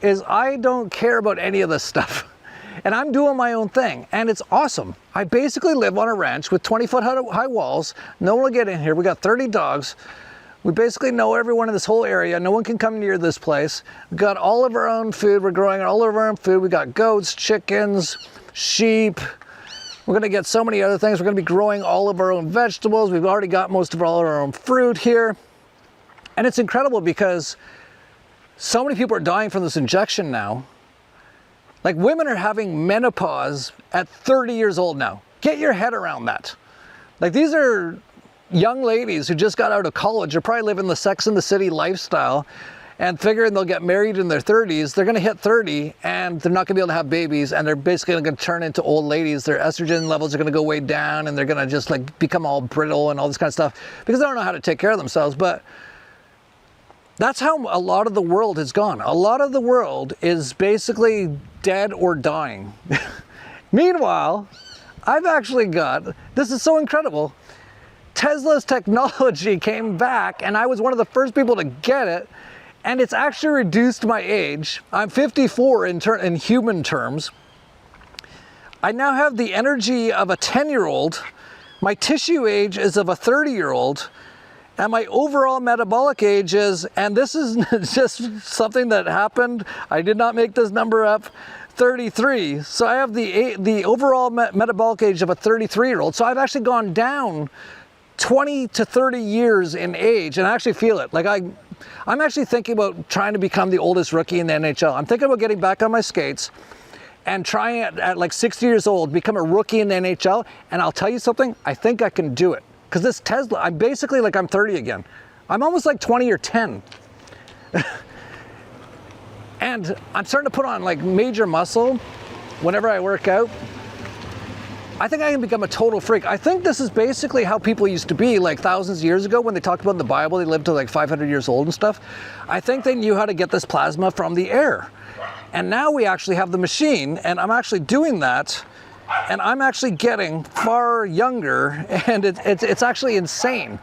Speaker 2: is I don't care about any of this stuff. And I'm doing my own thing, and it's awesome. I basically live on a ranch with 20-foot high walls. No one will get in here. We got 30 dogs. We basically know everyone in this whole area. No one can come near this place. We've got all of our own food. We're growing all of our own food. We got goats, chickens, sheep. We're gonna get so many other things. We're gonna be growing all of our own vegetables. We've already got most of all of our own fruit here. And it's incredible because so many people are dying from this injection now. Like women are having menopause at 30 years old now. Get your head around that. Like these are young ladies who just got out of college. They're probably living the Sex and the City lifestyle and figuring they'll get married in their 30s. They're gonna hit 30 and they're not gonna be able to have babies, and they're basically gonna turn into old ladies. Their estrogen levels are gonna go way down, and they're gonna just like become all brittle and all this kind of stuff because they don't know how to take care of themselves. But that's how a lot of the world has gone. A lot of the world is basically dead or dying. Meanwhile, I've actually got, this is so incredible, Tesla's technology came back and I was one of the first people to get it, and it's actually reduced my age. I'm 54 in human terms. I now have the energy of a 10-year-old. My tissue age is of a 30-year-old. And my overall metabolic age is, and this is just something that happened, I did not make this number up, 33. So I have the overall metabolic age of a 33-year-old. So I've actually gone down 20 to 30 years in age, and I actually feel it. Like I'm actually thinking about trying to become the oldest rookie in the NHL. I'm thinking about getting back on my skates and trying at like 60 years old, become a rookie in the NHL. And I'll tell you something, I think I can do it. Because this Tesla, I'm basically like I'm 30 again. I'm almost like 20 or 10. And I'm starting to put on like major muscle whenever I work out. I think I can become a total freak. I think this is basically how people used to be like thousands of years ago when they talked about in the Bible, they lived to like 500 years old and stuff. I think they knew how to get this plasma from the air. And now we actually have the machine, and I'm actually doing that. And I'm actually getting far younger, and it's actually insane.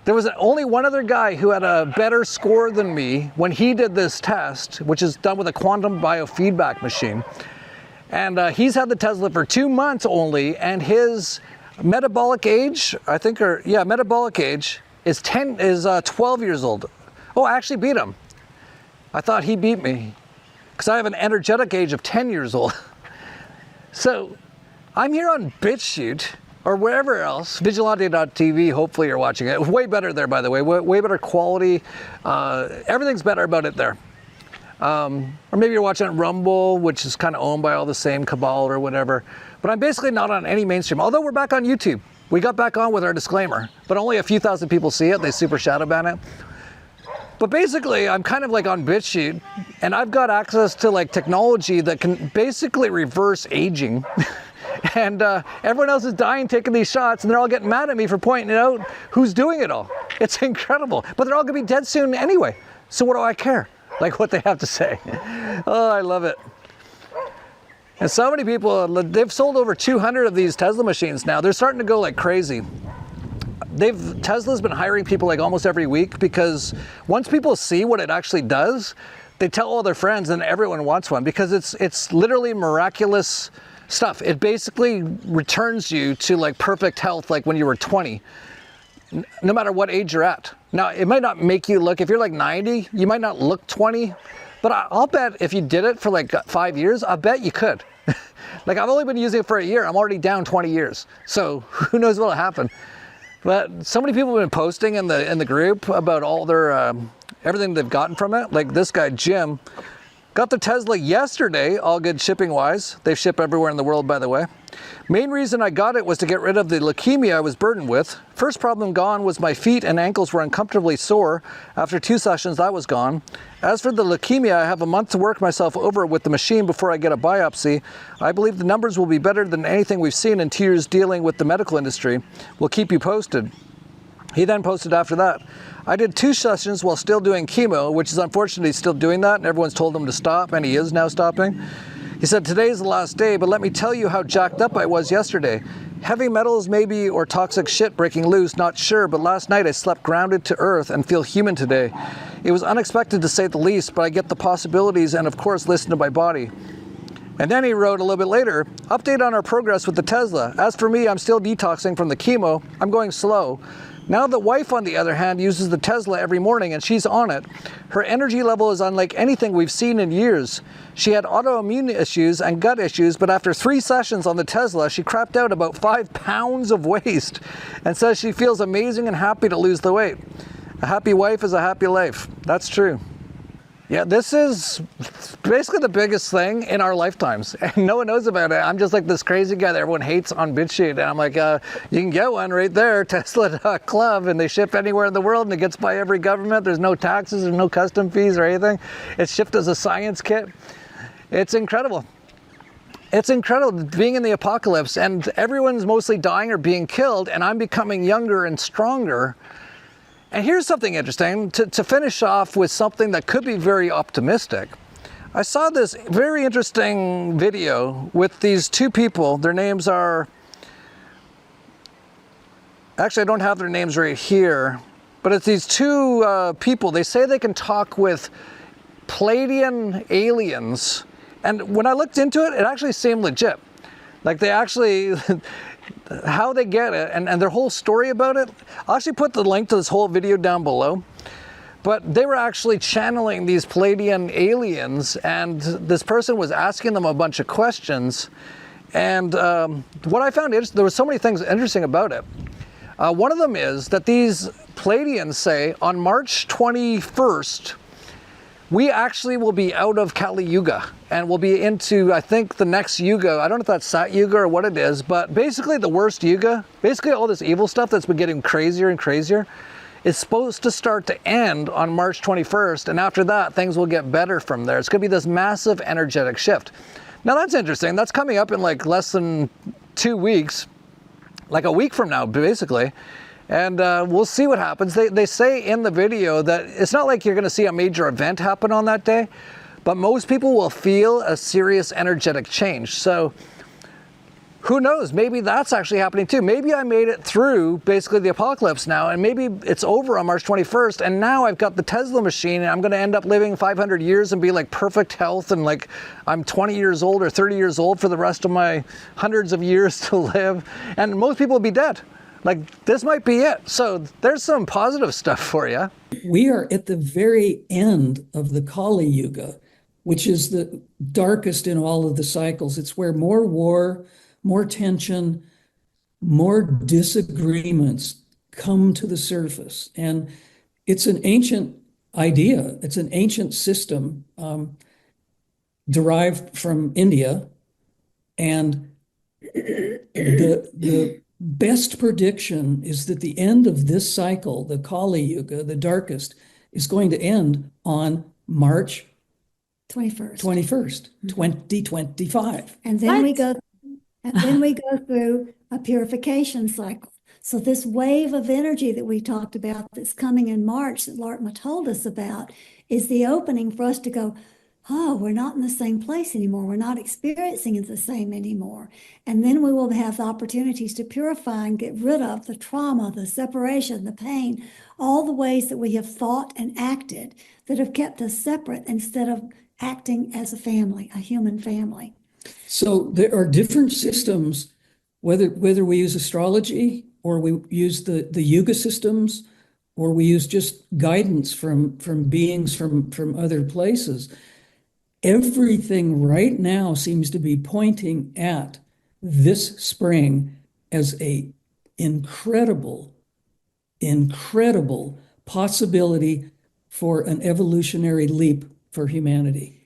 Speaker 2: There was only one other guy who had a better score than me when he did this test, which is done with a quantum biofeedback machine. And he's had the Tesla for 2 months only, and his metabolic age, metabolic age is 12 years old. Oh, I actually beat him. I thought he beat me because I have an energetic age of 10 years old. So I'm here on BitChute or wherever else, vigilante.tv, hopefully you're watching it. Way better there, by the way, way better quality. Everything's better about it there. Or maybe you're watching it Rumble, which is kind of owned by all the same cabal or whatever. But I'm basically not on any mainstream, although we're back on YouTube. We got back on with our disclaimer, but only a few thousand people see it. They super shadow ban it. But basically, I'm kind of like on BitChute, and I've got access to like technology that can basically reverse aging. And everyone else is dying taking these shots, and they're all getting mad at me for pointing out who's doing it all. It's incredible. But they're all gonna be dead soon anyway. So what do I care? Like what they have to say. Oh, I love it. And so many people, they've sold over 200 of these Tesla machines now. They're starting to go like crazy. Tesla's been hiring people like almost every week, because once people see what it actually does, they tell all their friends and everyone wants one, because it's literally miraculous stuff. It basically returns you to like perfect health like when you were 20, no matter what age you're at. Now, it might not make you look, if you're like 90, you might not look 20, but I'll bet if you did it for like 5 years, I bet you could. Like I've only been using it for a year. I'm already down 20 years. So who knows what'll happen. But so many people have been posting in the group about all their everything they've gotten from it. Like this guy Jim, Got the Tesla yesterday, all good shipping wise. They ship everywhere in the world, by the way. Main reason I got it was to get rid of the leukemia I was burdened with. First problem gone was my feet and ankles were uncomfortably sore. After 2 sessions, that was gone. As for the leukemia, I have a month to work myself over with the machine before I get a biopsy. I believe the numbers will be better than anything we've seen in 2 years dealing with the medical industry. We'll keep you posted. He then posted after that. I did 2 sessions while still doing chemo, which is unfortunately still doing that, and everyone's told him to stop, and he is now stopping. He said, today is the last day, but let me tell you how jacked up I was yesterday. Heavy metals maybe, or toxic shit breaking loose, not sure, but last night I slept grounded to earth and feel human today. It was unexpected to say the least, but I get the possibilities and of course listen to my body. And then he wrote a little bit later, update on our progress with the Tesla. As for me, I'm still detoxing from the chemo. I'm going slow. Now the wife, on the other hand, uses the Tesla every morning and she's on it. Her energy level is unlike anything we've seen in years. She had autoimmune issues and gut issues, but after 3 sessions on the Tesla, she crapped out about 5 pounds of waste and says she feels amazing and happy to lose the weight. A happy wife is a happy life. That's true. Yeah, this is basically the biggest thing in our lifetimes, and no one knows about it. I'm just like this crazy guy that everyone hates on BitChute, and I'm like, you can get one right there, Tesla.club, and they ship anywhere in the world, and it gets by every government. There's no taxes, there's no custom fees or anything. It's shipped as a science kit. It's incredible. It's incredible being in the apocalypse, and everyone's mostly dying or being killed, and I'm becoming younger and stronger. And here's something interesting, to finish off with something that could be very optimistic. I saw this very interesting video with these 2 people. Their names are, actually I don't have their names right here, but it's these 2 people. They say they can talk with Pleiadian aliens. And when I looked into it, it actually seemed legit. Like they actually, how they get it and their whole story about it. I'll actually put the link to this whole video down below. But they were actually channeling these Pleiadian aliens, and this person was asking them a bunch of questions. And what I found interesting, there were so many things interesting about it. One of them is that these Pleiadians say on March 21st, we actually will be out of Kali Yuga and we'll be into, I think, the next Yuga. I don't know if that's Sat Yuga or what it is, but basically the worst Yuga, basically all this evil stuff that's been getting crazier and crazier, is supposed to start to end on March 21st. And after that, things will get better from there. It's going to be this massive energetic shift. Now that's interesting. That's coming up in like less than 2 weeks, like a week from now, basically. And we'll see what happens. They say in the video that it's not like you're going to see a major event happen on that day, but most people will feel a serious energetic change. So who knows? Maybe that's actually happening too. Maybe I made it through basically the apocalypse now, and maybe it's over on March 21st, and now I've got the Tesla machine, and I'm going to end up living 500 years and be like perfect health, and like I'm 20 years old or 30 years old for the rest of my hundreds of years to live, and most people will be dead. Like, this might be it. So there's some positive stuff for you.
Speaker 13: We are at the very end of the Kali Yuga, which is the darkest in all of the cycles. It's where more war, more tension, more disagreements come to the surface. And it's an ancient idea. It's an ancient system derived from India. And the best prediction is that the end of this cycle, the Kali Yuga, the darkest, is going to end on March 21st, 2025.
Speaker 15: And then we go through a purification cycle. So this wave of energy that we talked about that's coming in March that Lartma told us about is the opening for us to go, oh, we're not in the same place anymore. We're not experiencing it the same anymore. And then we will have the opportunities to purify and get rid of the trauma, the separation, the pain, all the ways that we have thought and acted that have kept us separate instead of acting as a family, a human family.
Speaker 13: So there are different systems, whether we use astrology or we use the Yuga systems, or we use just guidance from beings from other places. Everything right now seems to be pointing at this spring as a incredible possibility for an evolutionary leap for humanity.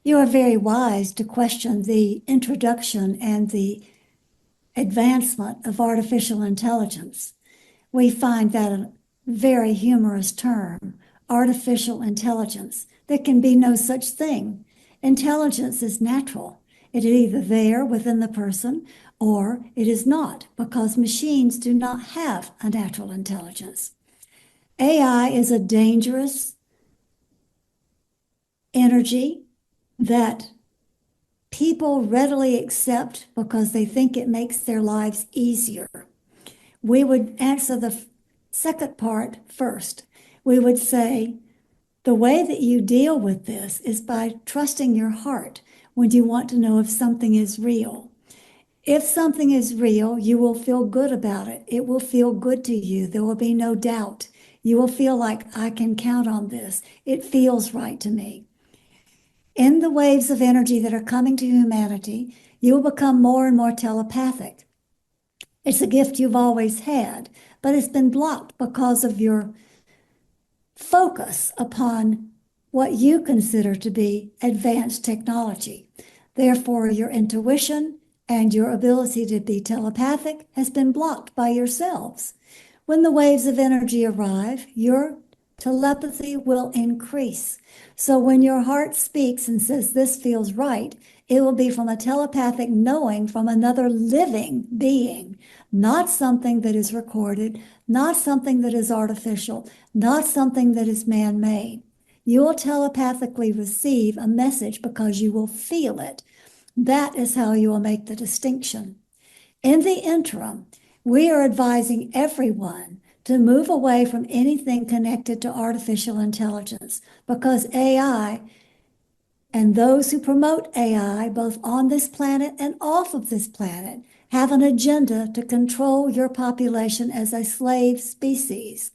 Speaker 15: You are very wise to question the introduction and the advancement of artificial intelligence. We find that a very humorous term, artificial intelligence. There can be no such thing. Intelligence is natural. It is either there within the person or it is not, because machines do not have a natural intelligence. AI is a dangerous energy that people readily accept because they think it makes their lives easier. We would answer the second part first. We would say, the way that you deal with this is by trusting your heart when you want to know if something is real. If something is real, you will feel good about it. It will feel good to you. There will be no doubt. You will feel like, I can count on this. It feels right to me. In the waves of energy that are coming to humanity, you will become more and more telepathic. It's a gift you've always had, but it's been blocked because of your focus upon what you consider to be advanced technology. Therefore, your intuition and your ability to be telepathic has been blocked by yourselves. When the waves of energy arrive, your telepathy will increase. So when your heart speaks and says, this feels right, it will be from a telepathic knowing from another living being, not something that is recorded, not something that is artificial, not something that is man-made. You will telepathically receive a message because you will feel it. That is how you will make the distinction. In the interim, we are advising everyone to move away from anything connected to artificial intelligence, because AI and those who promote AI, both on this planet and off of this planet, have an agenda to control your population as a slave species.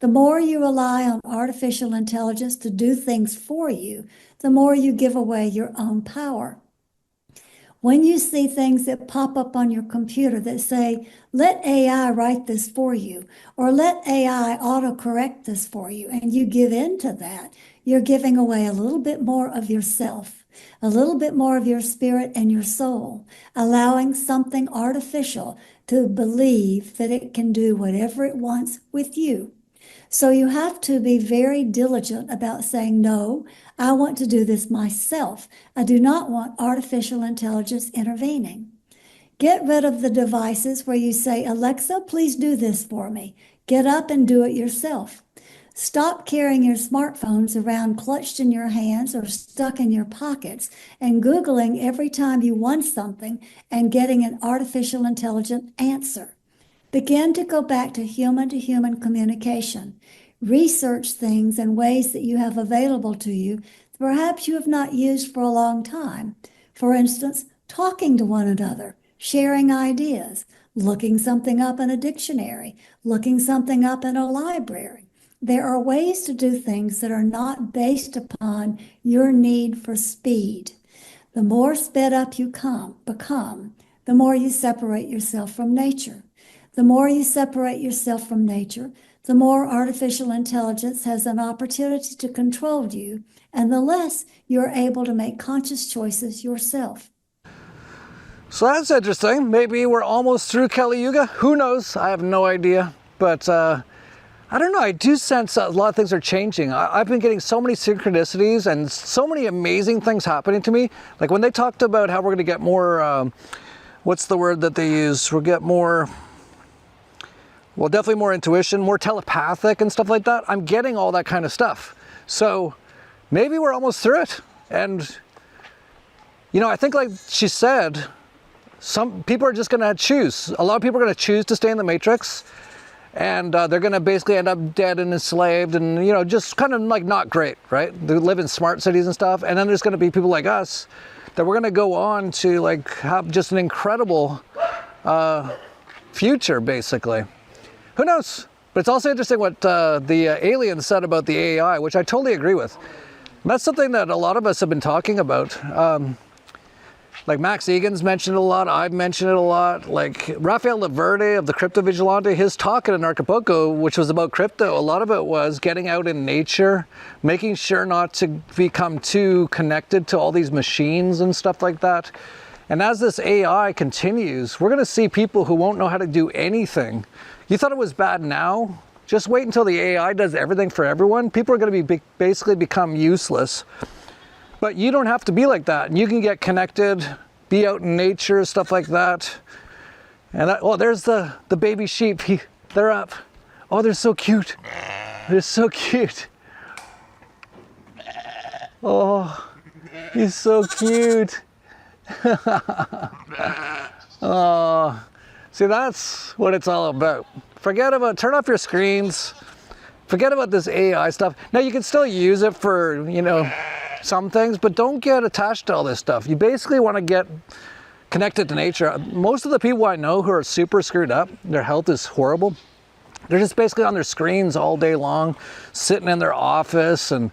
Speaker 15: The more you rely on artificial intelligence to do things for you, the more you give away your own power. When you see things that pop up on your computer that say, let AI write this for you, or let AI autocorrect this for you, and you give in to that, you're giving away a little bit more of yourself, a little bit more of your spirit and your soul, allowing something artificial to believe that it can do whatever it wants with you. So you have to be very diligent about saying, no, I want to do this myself. I do not want artificial intelligence intervening. Get rid of the devices where you say, Alexa, please do this for me. Get up and do it yourself. Stop carrying your smartphones around clutched in your hands or stuck in your pockets and Googling every time you want something and getting an artificial intelligent answer. Begin to go back to human communication. Research things in ways that you have available to you, perhaps you have not used for a long time. For instance, talking to one another, sharing ideas, looking something up in a dictionary, looking something up in a library. There are ways to do things that are not based upon your need for speed. The more sped up you become, the more you separate yourself from nature. The more you separate yourself from nature, the more artificial intelligence has an opportunity to control you, and the less you're able to make conscious choices yourself.
Speaker 2: So that's interesting. Maybe we're almost through Kali Yuga. Who knows? I have no idea. But I don't know. I do sense a lot of things are changing. I've been getting so many synchronicities and so many amazing things happening to me. Like when they talked about how we're going to get more, what's the word that they use? We'll get more... Well, definitely more intuition, more telepathic and stuff like that. I'm getting all that kind of stuff. So maybe we're almost through it. And, you know, I think like she said, some people are just going to choose. A lot of people are going to choose to stay in the Matrix. And they're going to basically end up dead and enslaved and, you know, just kind of like not great, right? They live in smart cities and stuff. And then there's going to be people like us that we're going to go on to like have just an incredible future, basically. Who knows? But it's also interesting what the aliens said about the AI, which I totally agree with. And that's something that a lot of us have been talking about. Like Max Egan's mentioned it a lot. I've mentioned it a lot. Like Rafael Laverde of the Crypto Vigilante, his talk in Acapulco, which was about crypto, a lot of it was getting out in nature, making sure not to become too connected to all these machines and stuff like that. And as this AI continues, we're going to see people who won't know how to do anything. You thought it was bad now? Just wait until the AI does everything for everyone. People are going to be basically become useless. But you don't have to be like that. You can get connected, be out in nature, stuff like that. And oh, there's the baby sheep. They're up. Oh, they're so cute. They're so cute. Oh, he's so cute. Oh, see, that's what it's all about. Turn off your screens. Forget about this AI stuff. Now, you can still use it for, some things, but don't get attached to all this stuff. You basically want to get connected to nature. Most of the people I know who are super screwed up, their health is horrible. They're just basically on their screens all day long, sitting in their office, and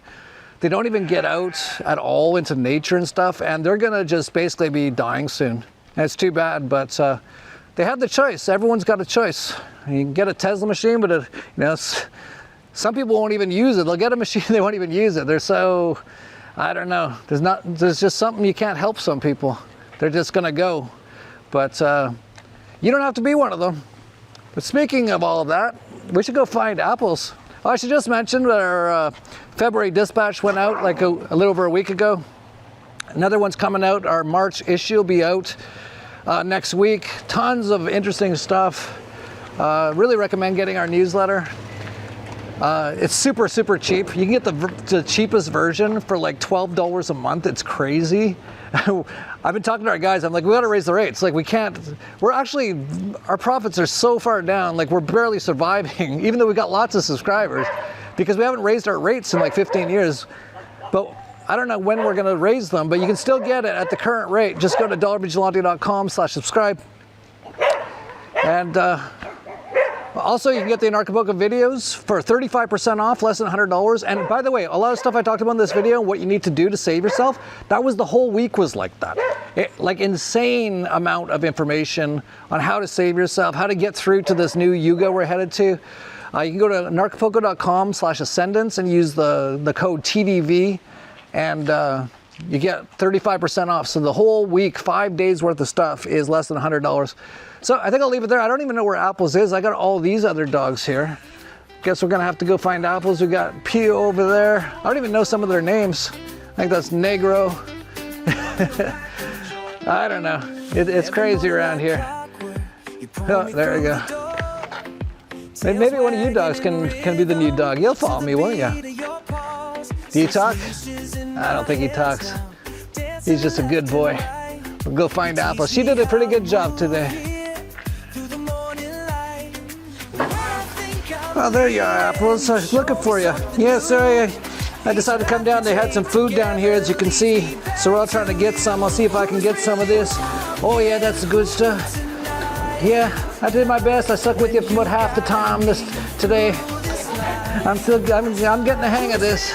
Speaker 2: they don't even get out at all into nature and stuff, and they're gonna just basically be dying soon. And it's too bad, but they have the choice. Everyone's got a choice. You can get a Tesla machine, but some people won't even use it. They'll get a machine, they won't even use it. They're so, I don't know. There's just something you can't help some people. They're just gonna go. But you don't have to be one of them. But speaking of all of that, we should go find apples. Oh, I should just mention that our February dispatch went out like a little over a week ago. Another one's coming out. Our March issue will be out next week. Tons of interesting stuff. Really recommend getting our newsletter. It's super, super cheap. You can get the cheapest version for like $12 a month. It's crazy. I've been talking to our guys. I'm like, we got to raise the rates. Like, we can't. Our profits are so far down. Like, we're barely surviving, even though we got lots of subscribers, because we haven't raised our rates in like 15 years. But I don't know when we're going to raise them, but you can still get it at the current rate. Just go to dollarvigilante.com/subscribe. And also, you can get the Anarchapulco videos for 35% off, less than $100. And by the way, a lot of stuff I talked about in this video, what you need to do to save yourself, that was the whole week was like that. Like insane amount of information on how to save yourself, how to get through to this new yuga we're headed to. You can go to anarchapulco.com/ascendance and use the code TDV, and you get 35% off. So the whole week, 5 days worth of stuff is less than $100. So I think I'll leave it there. I don't even know where Apples is. I got all these other dogs here. Guess we're gonna have to go find Apples. We got Pio over there. I don't even know some of their names. I think that's Negro. I don't know. It's crazy around here. Oh, there we go. Maybe one of you dogs can be the new dog. You'll follow me, won't you? Do you talk? I don't think he talks. He's just a good boy. We'll go find Apple. She did a pretty good job today. Oh, there you are, Apples. I was looking for you. Yeah, sorry. I decided to come down. They had some food down here, as you can see. So we're all trying to get some. I'll see if I can get some of this. Oh, yeah, that's the good stuff. Yeah, I did my best. I stuck with you for about half the time today. I'm getting the hang of this.